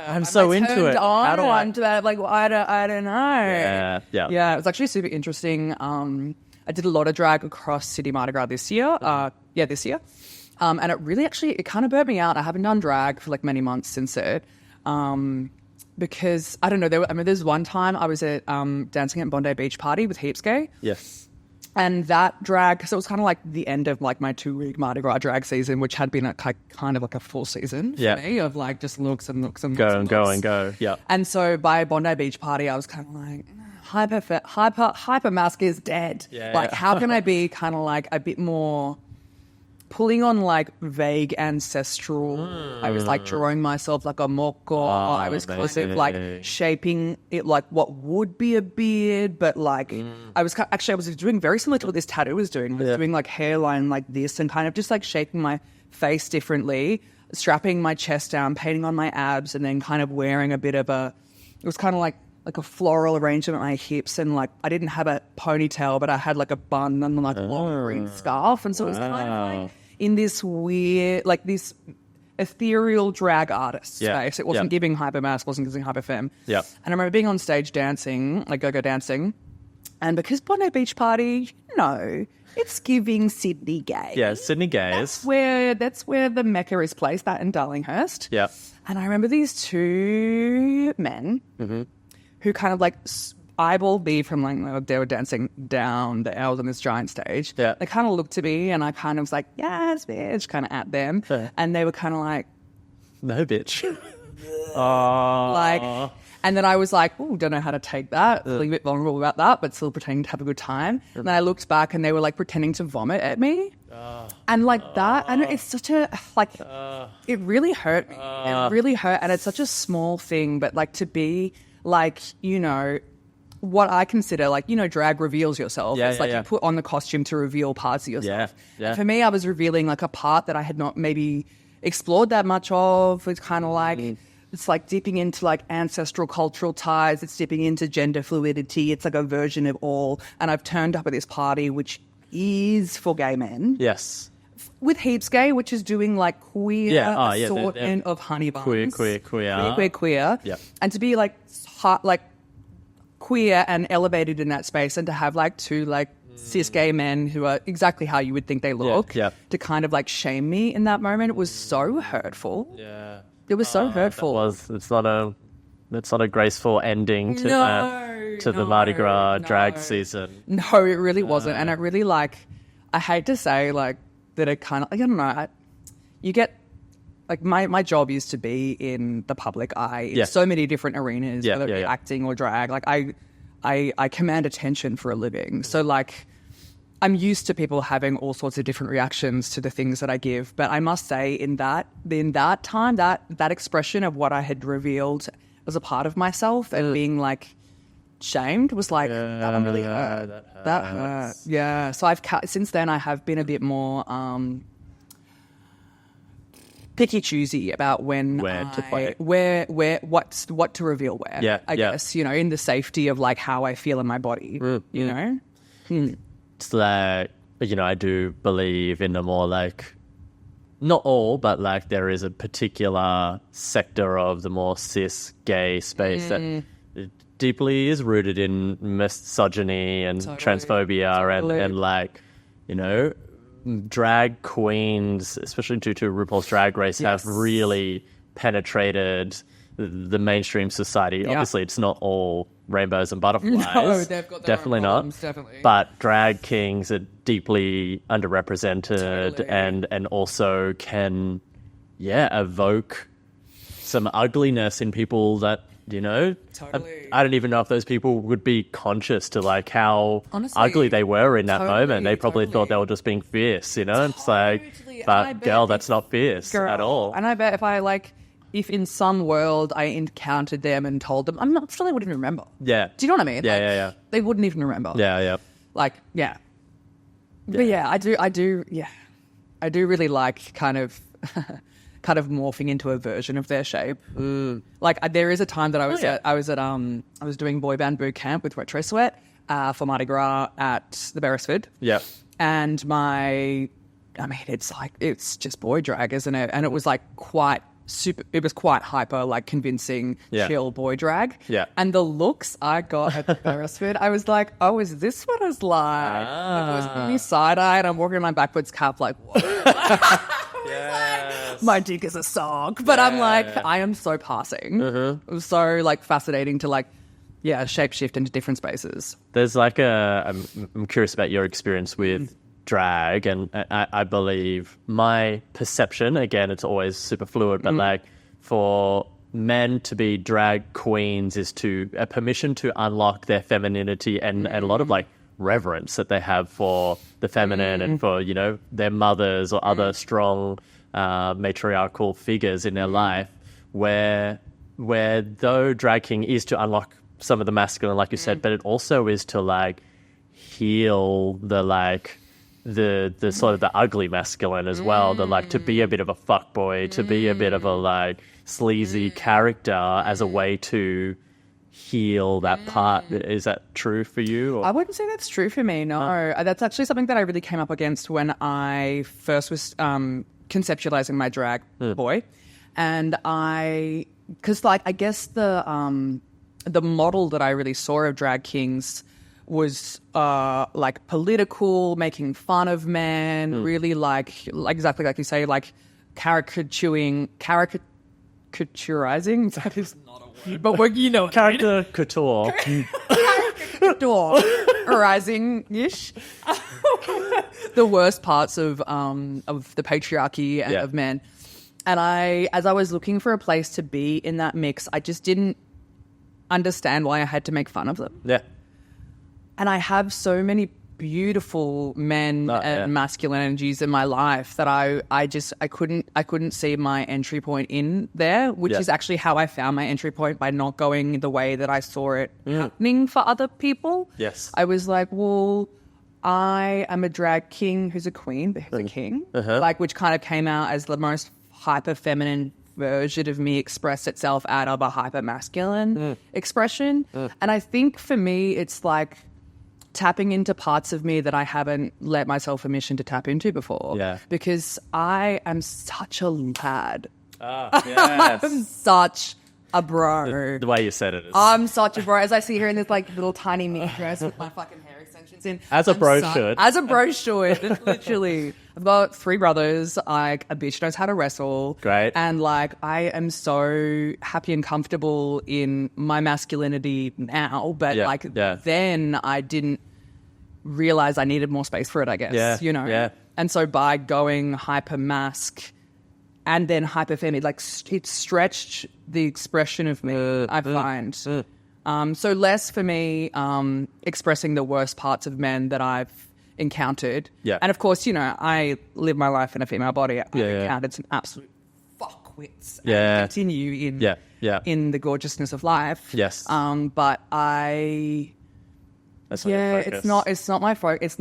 I'm so into it. How do I? That? Like, well, I don't know. Yeah. It was actually super interesting. I did a lot of drag across Sydney Mardi Gras this year. This year. And it really it kind of burnt me out. I haven't done drag for like many months since it. Because I don't know. There's one time I was at dancing at Bondi Beach Party with Heaps Gay. Yes. And that drag, so it was kind of like the end of like my 2-week Mardi Gras drag season, which had been kind of like a full season for me of like just looks and looks and go. Yeah. And so by Bondi Beach Party, I was kind of like, hyper mask is dead. Like, how can I be kind of like a bit more pulling on like vague ancestral. I was like drawing myself like a moko. I was kind of like shaping it like what would be a beard, but like I was doing very similar to what this tattoo was doing. I was doing like hairline like this and kind of just like shaping my face differently, strapping my chest down, painting on my abs, and then kind of wearing a bit of it was kind of like a floral arrangement on my hips, and like I didn't have a ponytail, but I had like a bun and like a long green scarf, and so it was kind of like in this weird, like this ethereal drag artist space. It wasn't giving hypermask, wasn't giving hyperfemme. Yeah. And I remember being on stage dancing, like go-go dancing, and because Bondi Beach Party, you know, it's giving Sydney gay. Yeah, Sydney gays. That's where the Mecca is placed, that in Darlinghurst. Yeah. And I remember these two men who kind of like eyeballed me from like they were dancing down the aisles on this giant stage. Yeah. They kind of looked at me and I kind of was like, yes, bitch, kind of at them. Yeah. And they were kind of like, no, bitch. Like, and then I was like, oh, don't know how to take that. Feeling a bit vulnerable about that, but still pretending to have a good time. And then I looked back and they were like pretending to vomit at me. And like that, and it's such a, like, it really hurt me. It really hurt. And it's such a small thing, but like to be like, you know, what I consider like, you know, drag reveals yourself. It's like you put on the costume to reveal parts of yourself. Yeah. For me, I was revealing like a part that I had not maybe explored that much of. It's kind of like, it's like dipping into like ancestral cultural ties. It's dipping into gender fluidity. It's like a version of all. And I've turned up at this party, which is for gay men. Yes. with Heaps Gay, which is doing like queer assortment of honey buns. Queer. Yeah. And to be like queer and elevated in that space, and to have like two like cis gay men who are exactly how you would think they look, to kind of like shame me in that moment was so hurtful. Yeah. It was so hurtful. It's not a graceful ending to the Mardi Gras drag season. No, it really wasn't. And it really like, I hate to say like that it kind of, like, I don't know, you get, like my job used to be in the public eye in so many different arenas, whether it be acting or drag. Like I command attention for a living. So like I'm used to people having all sorts of different reactions to the things that I give. But I must say in that time, that expression of what I had revealed as a part of myself and being like shamed was like, that one really hurt. That hurt. Yeah. So since then I have been a bit more picky choosy about what to reveal where. Yeah. I guess, you know, in the safety of like how I feel in my body, you know? It's like, you know, I do believe in the more like, not all, but like there is a particular sector of the more cis gay space that deeply is rooted in misogyny and transphobia and like, you know, drag queens, especially due to RuPaul's Drag Race, have really penetrated the mainstream society. Obviously, it's not all rainbows and butterflies. No, they've got their definitely own problems, not. definitely. But drag kings are deeply underrepresented and also can, evoke some ugliness in people that, you know, I don't even know if those people would be conscious to like how ugly they were in that moment. They probably thought they were just being fierce, you know? It's like, but girl, that's not fierce at all. And I bet if in some world I encountered them and told them, I'm not sure they wouldn't even remember. Yeah. Do you know what I mean? Yeah. They wouldn't even remember. Yeah. Like, yeah. But yeah, I do really like kind of morphing into a version of their shape. Like there is a time that I was doing boy band boot camp with Retro Sweat for Mardi Gras at the Beresford. Yeah. And it's just boy drag, isn't it? And it was like it was quite hyper, like convincing, chill boy drag. Yeah. And the looks I got at the Beresford, I was like, oh, is this what it's like? It was really side-eyed. I'm walking in my backwards cap like, whoa. Yes. My dick is a sock. But I'm like, I am so passing. It was so like fascinating to like, shape-shift into different spaces. There's like I'm curious about your experience with drag, and I believe my perception, again, it's always super fluid, but like for men to be drag queens is a permission to unlock their femininity and a lot of like reverence that they have for the feminine and for, you know, their mothers or other strong matriarchal figures in their life, where though drag king is to unlock some of the masculine, like you said, but it also is to like heal the like the sort of the ugly masculine as well, the like to be a bit of a fuckboy, to be a bit of a like sleazy character as a way to heal that part. Is that true for you? Or? I wouldn't say that's true for me, no. That's actually something that I really came up against when I first was conceptualizing my drag boy. And because like I guess the model that I really saw of drag kings was like political, making fun of men, really like exactly like you say, like caricaturizing. That is not a word, but you know, character couture, rising-ish. The worst parts of the patriarchy and of men. And as I was looking for a place to be in that mix, I just didn't understand why I had to make fun of them. Yeah. And I have so many beautiful men and masculine energies in my life that I couldn't see my entry point in there, which is actually how I found my entry point, by not going the way that I saw it happening for other people. Yes. I was like, well, I am a drag king who's a queen, but who's a king, like, which kind of came out as the most hyper feminine version of me expressed itself out of a hyper masculine expression. And I think for me, it's like, tapping into parts of me that I haven't let myself permission to tap into before. Yeah. Because I am such a lad. Yes. I'm such a bro. The way you said it is. I'm such a bro. As I sit here in this like little tiny mini dress with my fucking hair extensions in. As a bro should. As a bro should. Literally. I've got 3 brothers. Like a bitch knows how to wrestle. Great. And like I am so happy and comfortable in my masculinity now. But then I didn't realize I needed more space for it, I guess. Yeah. You know? Yeah. And so by going hyper mask and then hyperfemi, like it stretched the expression of me, I find. So less for me expressing the worst parts of men that I've encountered. Yeah. And of course, you know, I live my life in a female body. I've encountered some absolute fuckwits. Yeah. And continue in the gorgeousness of life. Yes. But I... That's not your focus. It's not my focus. It's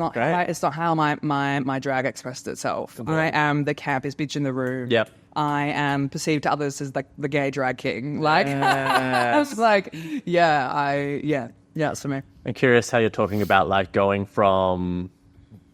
not how my drag expressed itself. I am the campest bitch in the room. Yep. I am perceived to others as like the gay drag king. Like, I was like, it's for me. I'm curious how you're talking about like going from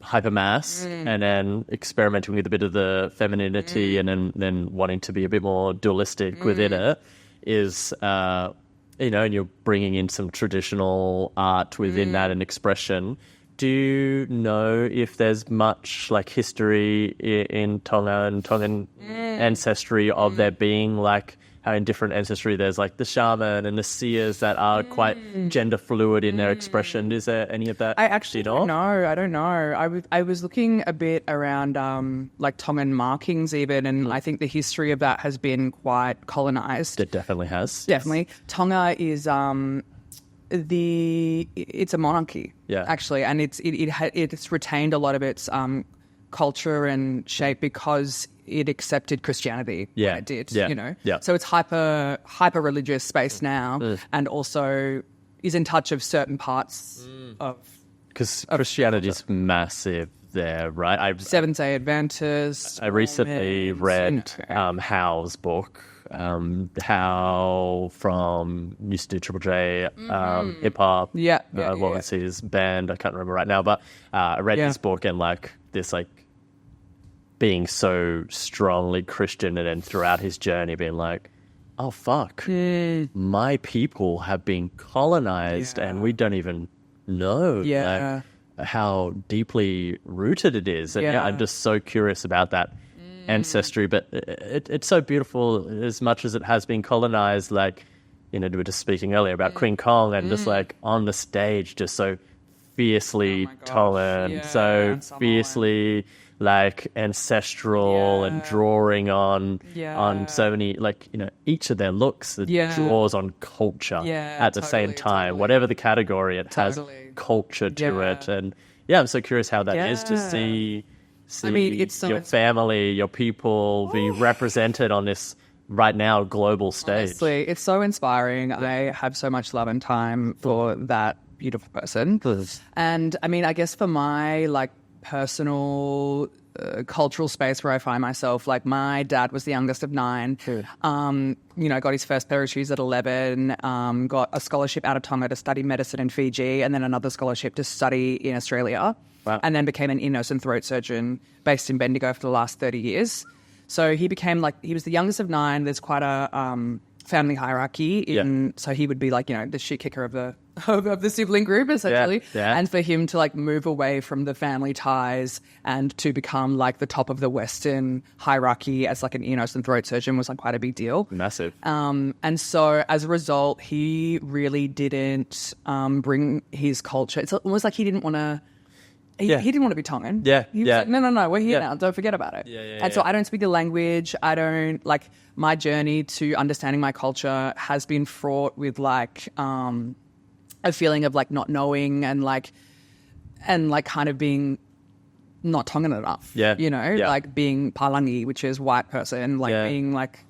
hypermass and then experimenting with a bit of the femininity and then wanting to be a bit more dualistic within it is, you know, and you're bringing in some traditional art within that and expression. Do you know if there's much like history in Tonga and Tongan ancestry of there being like how in different ancestry there's like the shaman and the seers that are quite gender fluid in their expression? Is there any of that? I actually don't know. I don't know. I was looking a bit around like Tongan markings even, and I think the history of that has been quite colonized. It definitely has. Definitely. Tonga is it's a monarchy, actually, and it's retained a lot of its culture and shape because it accepted Christianity when it did, you know. So it's hyper religious space now, and also is in touch of certain parts of because Christianity is massive there, right? Seventh-day Adventist. I recently read Howe's book. How from used to do Triple J hip hop. What was his band? I can't remember right now, but I read this book and like this like being so strongly Christian, and then throughout his journey being like, oh fuck, my people have been colonized and we don't even know like, how deeply rooted it is. And I'm just so curious about that ancestry, but it's so beautiful as much as it has been colonized. Like, you know, we were just speaking earlier about Queen Kong and just like on the stage, just so fiercely Tongan, so fiercely like ancestral and drawing on so many, like, you know, each of their looks that draws on culture at the same time. Whatever the category, it has culture to it. And I'm so curious how that is to see I mean, it's so your family, your people be represented on this right now global stage. Honestly, it's so inspiring. I have so much love and time for that beautiful person. And I mean, I guess for my like personal cultural space where I find myself, like my dad was the youngest of 9. You know, got his first pair of shoes at 11, got a scholarship out of Tonga to study medicine in Fiji, and then another scholarship to study in Australia. Wow. And then became an ear, nose and throat surgeon based in Bendigo for the last 30 years. So he became like, he was the youngest of 9. There's quite a family hierarchy. So he would be like, you know, the shit kicker of the sibling group, essentially. And for him to like move away from the family ties and to become like the top of the Western hierarchy as like an ear, nose and throat surgeon was like quite a big deal. Massive. And so as a result, he really didn't bring his culture. It's almost like he didn't want to... He didn't want to be Tongan. He was like, no, we're here now. Don't forget about it. And so I don't speak the language. I don't, like, my journey to understanding my culture has been fraught with, like, a feeling of, like, not knowing and kind of being not Tongan enough. You know, like being Palangi, which is white person, like being, like,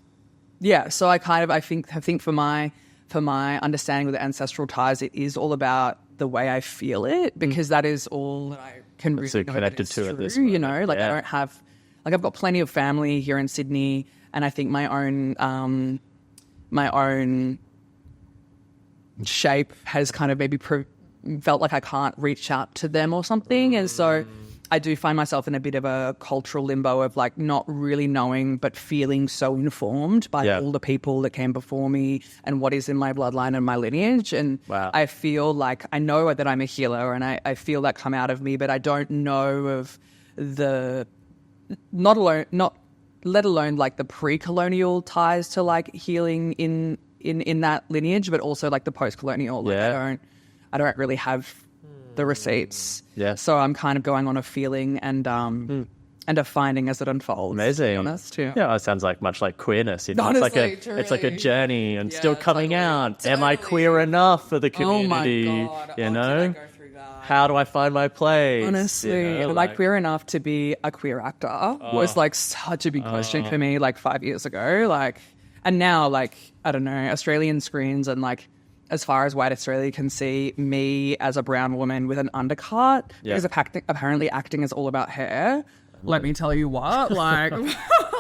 So I think for my understanding of the ancestral ties, it is all about the way I feel it, because that is all that I can really know connected to true, it. You know, like I don't have, like I've got plenty of family here in Sydney, and I think my own shape has kind of maybe felt like I can't reach out to them or something. And so I do find myself in a bit of a cultural limbo of like not really knowing but feeling so informed by all the people that came before me and what is in my bloodline and my lineage. And I feel like I know that I'm a healer and I feel that come out of me, but I don't know of the let alone like the pre-colonial ties to like healing in that lineage, but also like the post-colonial. Like I don't really have the receipts. Yeah. So I'm kind of going on a feeling and a finding as it unfolds. Amazing. To be honest, Yeah, it sounds like much like queerness. You know? Honestly, it's like a journey and still coming totally, out. Am I queer enough for the community? Oh my God. You Did know? I go through that? How do I find my place? Honestly, you know, like queer enough to be a queer actor was like such a big question for me like 5 years ago. Like, and now like, I don't know, Australian screens and like, as far as white Australia can see, me as a brown woman with an undercut, because apparently acting is all about hair. Let me tell you what, like,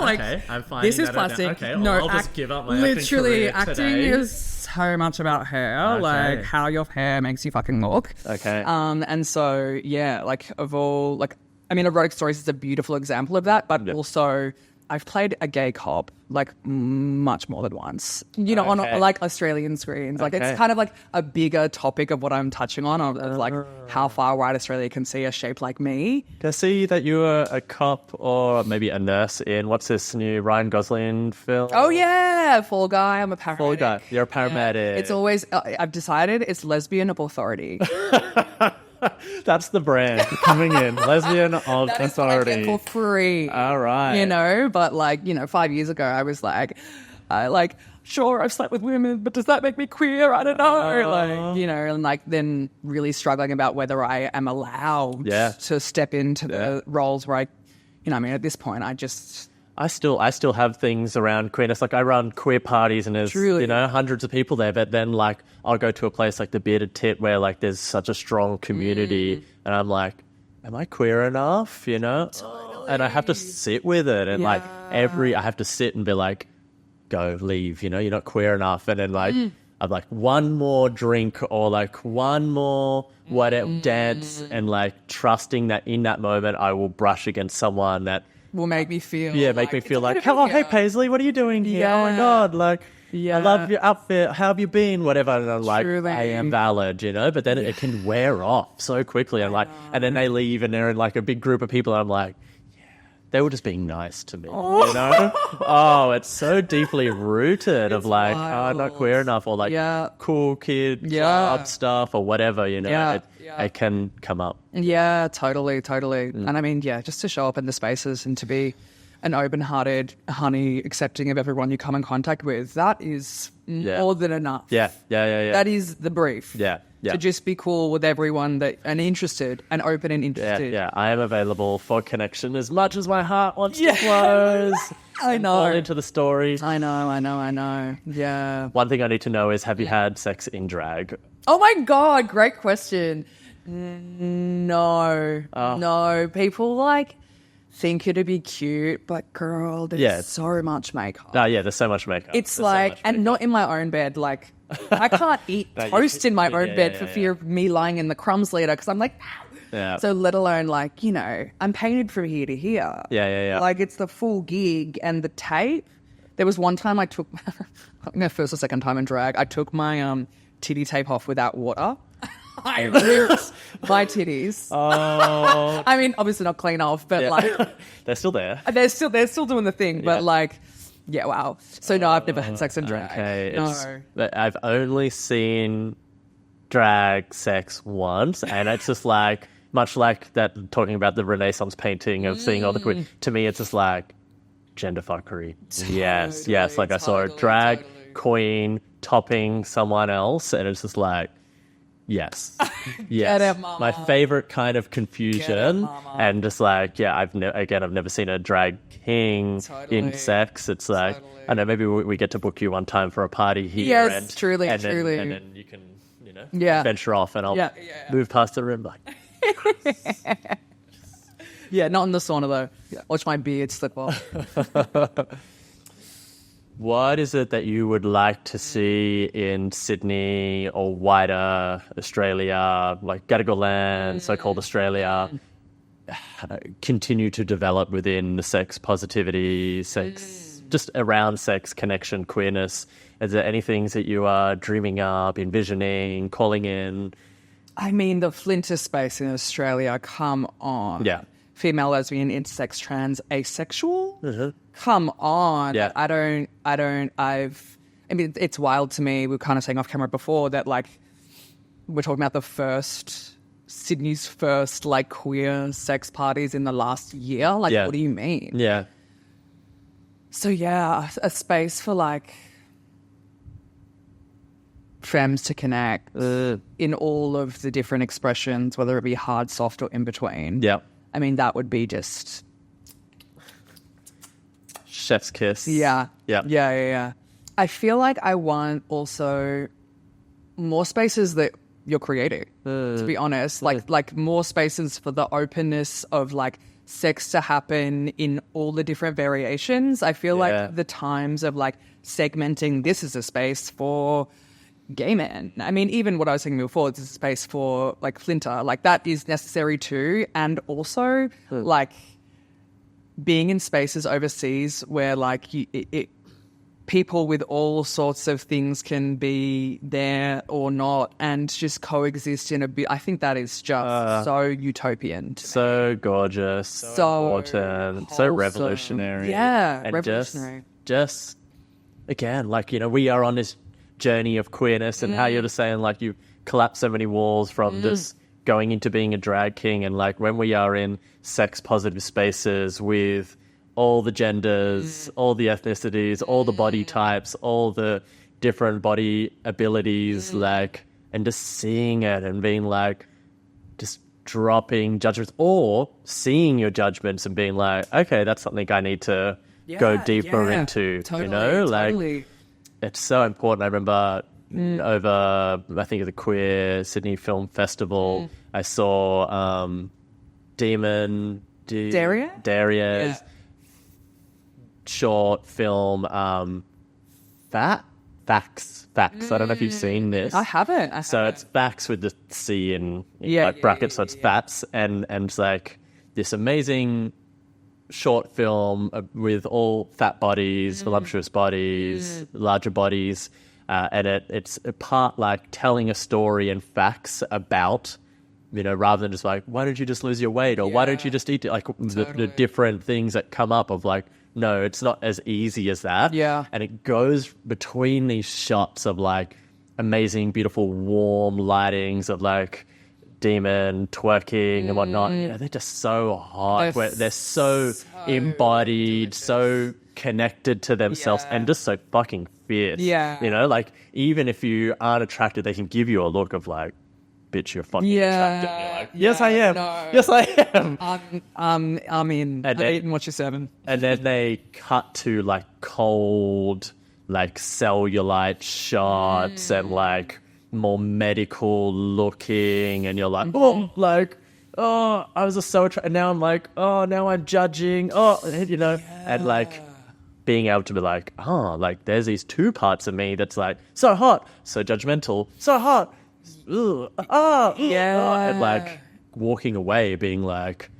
like okay, I'm finding this is plastic. Okay, no, I'll just give up my literally acting career acting today. is so much about hair, like how your hair makes you fucking look. Okay. And so yeah, like of all, like, I mean, Erotic Stories is a beautiful example of that, but also I've played a gay cop like much more than once, you know, on like Australian screens. Like it's kind of like a bigger topic of what I'm touching on of like how far white Australia can see a shape like me. Did I see that you were a cop or maybe a nurse in what's this new Ryan Gosling film? Oh yeah, Fall Guy. I'm a paramedic. Fall Guy. You're a paramedic. Yeah. It's always, I've decided it's Lesbian of Authority. That's the brand coming in. Lesbian of That is Authority. what I get for free. All right. You know, but like, you know, 5 years ago, I was like, sure, I've slept with women, but does that make me queer? I don't know. Like, you know, and like then really struggling about whether I am allowed to step into the roles where I, you know, I mean, at this point, I still have things around queerness. Like I run queer parties and there's, you know, hundreds of people there. But then like I'll go to a place like the Bearded Tit where like there's such a strong community and I'm like, am I queer enough? You know? Totally. And I have to sit with it. And like I have to sit and be like, go, leave, you know, you're not queer enough. And then like, I'm like one more drink or like one more whatever dance and like trusting that in that moment I will brush against someone that will make me feel make me feel like, oh, hey Paisley, what are you doing here? Oh my God, like I love your outfit, how have you been, whatever. And I'm like, Truly. I am valid, you know, but then it can wear off so quickly. And like, and then they leave and they're in like a big group of people and I'm like, they were just being nice to me, you know? Oh, it's so deeply rooted of like, I'm not queer enough or like cool kid club stuff or whatever, you know? It can come up. Yeah, totally. And I mean, just to show up in the spaces and to be an open-hearted, honey, accepting of everyone you come in contact with, that is more than enough. Yeah. That is the brief. Yeah. To just be cool with everyone and interested and open and interested. Yeah. I am available for connection as much as my heart wants to close. I know. Fall into the story. I know. Yeah. One thing I need to know is, have you had sex in drag? Oh my God, great question. No. People like think it'd be cute, but girl, there's so much makeup. There's so much makeup. It's like, and not in my own bed. Like, I can't eat toast in my own bed for fear of me lying in the crumbs later because I'm like, so let alone like, you know, I'm painted from here to here. Yeah. Like it's the full gig and the tape. There was one time I took, first or second time in drag, I took my titty tape off without water. I ripped my titties. Oh. I mean, obviously not clean off, but like they're still there. They're still doing the thing, but like, yeah, wow. So no, I've never had sex in drag. Okay, No. I've only seen drag sex once, and it's just like much like that talking about the Renaissance painting of seeing all the queer. To me, it's just like gender fuckery. Yes. Like I saw a drag queen topping someone else, and it's just like. Yes. Get it, mama. My favorite kind of confusion, and just like I've never seen a drag king in sex. It's like I know maybe we get to book you one time for a party here. Yes, truly. And then you can venture off, and I'll move past the room like. Not in the sauna though. Watch my beard slip off. what is it that you would like to see in Sydney or wider Australia, like Gadigal land, so-called Australia, continue to develop within the sex positivity, sex, just around sex, connection, queerness? Is there any things that you are dreaming up, envisioning, calling in? I mean, the flinter space in Australia, come on. Yeah. Female, lesbian, intersex, trans, asexual? Come on. Yeah. I mean, it's wild to me. We were kind of saying off camera before that, like, we're talking about Sydney's first, like, queer sex parties in the last year. Like, what do you mean? Yeah. So, yeah, a space for, like, femmes to connect in all of the different expressions, whether it be hard, soft, or in between. Yeah. I mean, that would be just... chef's kiss. Yeah. Yeah. I feel like I want also more spaces that you're creating, to be honest. Like more spaces for the openness of, like, sex to happen in all the different variations. I feel like the times of, like, segmenting this is a space for gay men. I mean, even what I was saying before, it's a space for, like, flinter. Like, that is necessary too. And also, like, being in spaces overseas where, like, people with all sorts of things can be there or not and just coexist in a bit. I think that is just so utopian. So gorgeous. So important. So revolutionary. Yeah, and revolutionary. Just, again, like, you know, we are on this journey of queerness and how you're just saying, like, you collapse so many walls from just going into being a drag king. And, like, when we are in sex positive spaces with all the genders, all the ethnicities, all the body types, all the different body abilities, like, and just seeing it and being like, just dropping judgments or seeing your judgments and being like, okay, that's something I need to go deeper into, totally, you know, like, totally. It's so important. I remember over, I think, at the Queer Sydney Film Festival, I saw Daria's short film, Facts. I don't know if you've seen this. I haven't. It's Facts with the C in like brackets, so it's Fats, and it's like this amazing short film with all fat bodies, voluptuous bodies, larger bodies, and it's a part like telling a story and facts about, you know, rather than just like, why don't you just lose your weight, or why don't you just eat it? Like the different things that come up of like, no, it's not as easy as that. Yeah. And it goes between these shots of like amazing, beautiful, warm lightings of like demon twerking and whatnot. You know, they're just so hot. They're so embodied, so connected to themselves and just so fucking fierce. Yeah. You know, like even if you aren't attracted, they can give you a look of like, bitch, you're fucking attracted. And you're like, yes, I am. No. Yes, I am. I'm in. I've eaten what you're serving. And then they cut to like cold, like cellulite shots and like more medical looking, and you're like, I was just so attracted. Now I'm like, now I'm judging. You know, and like being able to be like, like there's these two parts of me that's like so hot, so judgmental, so hot. And like walking away being like,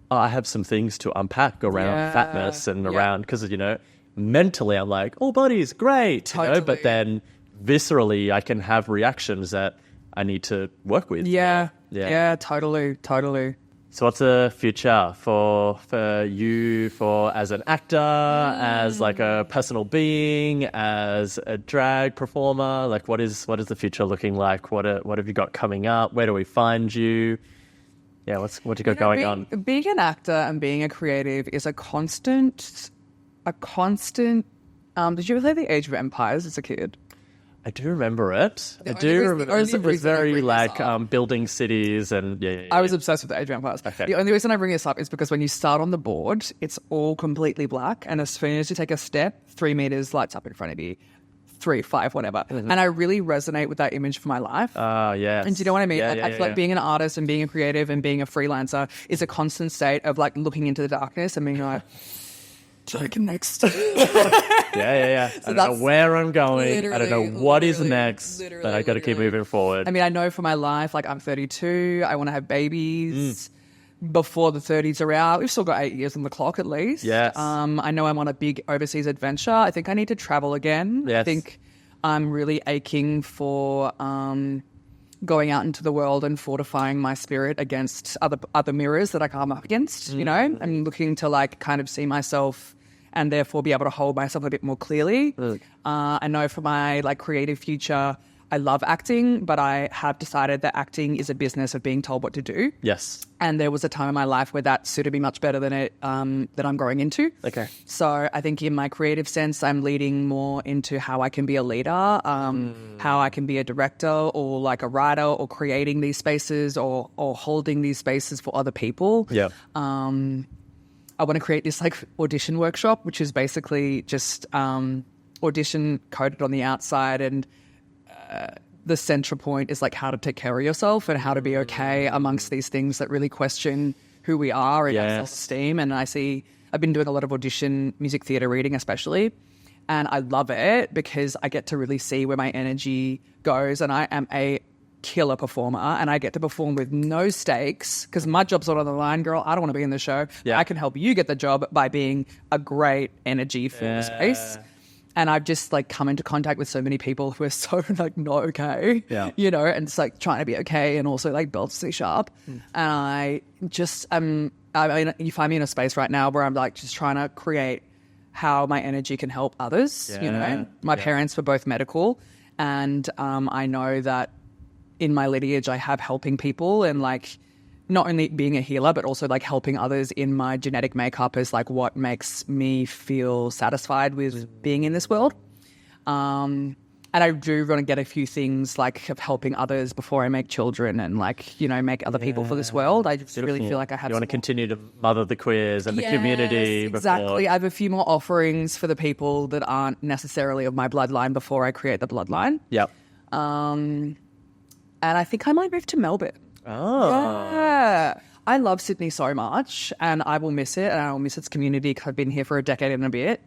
I have some things to unpack around fatness and around, because, you know, mentally I'm like, all bodies, great, you know, but then viscerally I can have reactions that I need to work with. Yeah, totally. So what's the future for you, for as an actor, as like a personal being, as a drag performer? Like what is the future looking like? What have you got coming up? Where do we find you? Yeah, what you got going on? Being an actor and being a creative is a constant. Did you ever play The Age of Empires as a kid? I do remember it. It was very like building cities and I was obsessed with the Age of Empires. Okay. The only reason I bring this up is because when you start on the board, it's all completely black, and as soon as you take a step, 3 meters lights up in front of you. 3, 5, whatever. Mm-hmm. And I really resonate with that image for my life. Yes. And do you know what I mean? I feel like being an artist and being a creative and being a freelancer is a constant state of like looking into the darkness and being like, taken next. Yeah. I don't know where I'm going. I don't know what is next, but I got to keep moving forward. I mean, I know for my life, like I'm 32, I want to have babies before the 30s are out. We've still got 8 years on the clock at least. Yes. I know I'm on a big overseas adventure. I think I need to travel again. Yes. I think I'm really aching for going out into the world and fortifying my spirit against other mirrors that I come up against, you know? I'm looking to like kind of see myself and therefore be able to hold myself a bit more clearly. I know for my like creative future, I love acting, but I have decided that acting is a business of being told what to do. Yes. And there was a time in my life where that suited me much better than it that I'm growing into. Okay. So I think in my creative sense, I'm leading more into how I can be a leader, how I can be a director or like a writer or creating these spaces or holding these spaces for other people. Yeah. I want to create this like audition workshop, which is basically just audition coded on the outside, and the central point is like how to take care of yourself and how to be okay amongst these things that really question who we are and our self-esteem. And I've been doing a lot of audition music theatre reading especially, and I love it because I get to really see where my energy goes, and I am a killer performer and I get to perform with no stakes because my job's not on the line, girl. I don't want to be in the show. I can help you get the job by being a great energy for the space. And I've just like come into contact with so many people who are so like not okay, you know, and it's like trying to be okay and also like belt C sharp. And I just, I mean, you find me in a space right now where I'm like just trying to create how my energy can help others, you know. My parents were both medical, and I know that in my lineage I have helping people and like not only being a healer, but also like helping others in my genetic makeup is like what makes me feel satisfied with being in this world. And I do want to get a few things like of helping others before I make children and like, you know, make other people for this world. I just really feel like I have. You want to continue to mother the queers and the community. Exactly. I have a few more offerings for the people that aren't necessarily of my bloodline before I create the bloodline. Yep. And I think I might move to Melbourne. Oh. Yeah. I love Sydney so much and I will miss it, and I will miss its community because I've been here for a decade and a bit.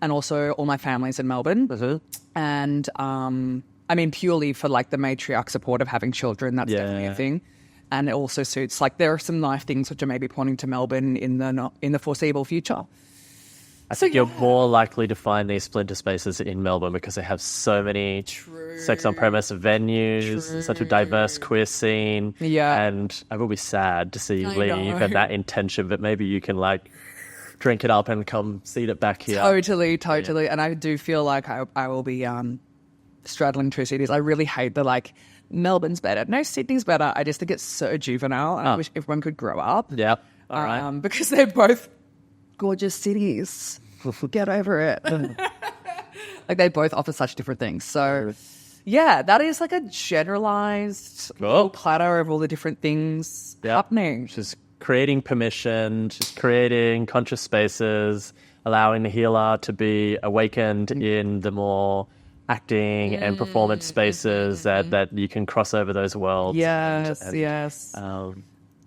And also all my family's in Melbourne. And I mean, purely for like the matriarch support of having children, that's definitely a thing. And it also suits, like there are some nice things which are maybe pointing to Melbourne in the foreseeable future. I think you're more likely to find these splinter spaces in Melbourne because they have so many sex on premise venues, such a diverse queer scene. Yeah. And I will be sad to see you leave and that intention, but maybe you can like drink it up and come seat it back here. Totally. Yeah. And I do feel like I will be straddling two cities. I really hate the like Melbourne's better. No, Sydney's better. I just think it's so juvenile. I wish everyone could grow up. Yeah. All right. Because they're both gorgeous cities. Get over it. Like they both offer such different things. So yeah, that is like a generalized platter of all the different things happening. Just creating permission, just creating conscious spaces, allowing the healer to be awakened in the more acting and performance spaces that you can cross over those worlds. Yes.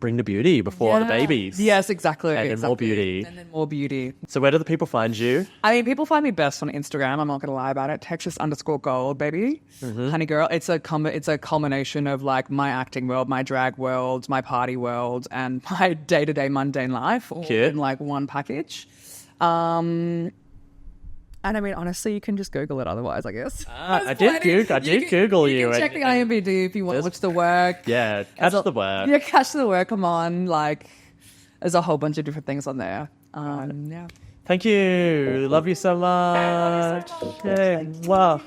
Bring the beauty before the babies. Yes, exactly. And then more beauty. And then more beauty. So where do the people find you? I mean, people find me best on Instagram. I'm not going to lie about it. Texas_gold, baby. Honey girl. It's a culmination of like my acting world, my drag world, my party world, and my day-to-day mundane life all in like one package. And I mean, honestly, you can just Google it otherwise, I guess. I did Google you. You can check the IMDb if you want to watch the work. Yeah, catch the work. Yeah, catch the work. Come on. Like, there's a whole bunch of different things on there. Yeah. Thank you. Love you so much. Wow.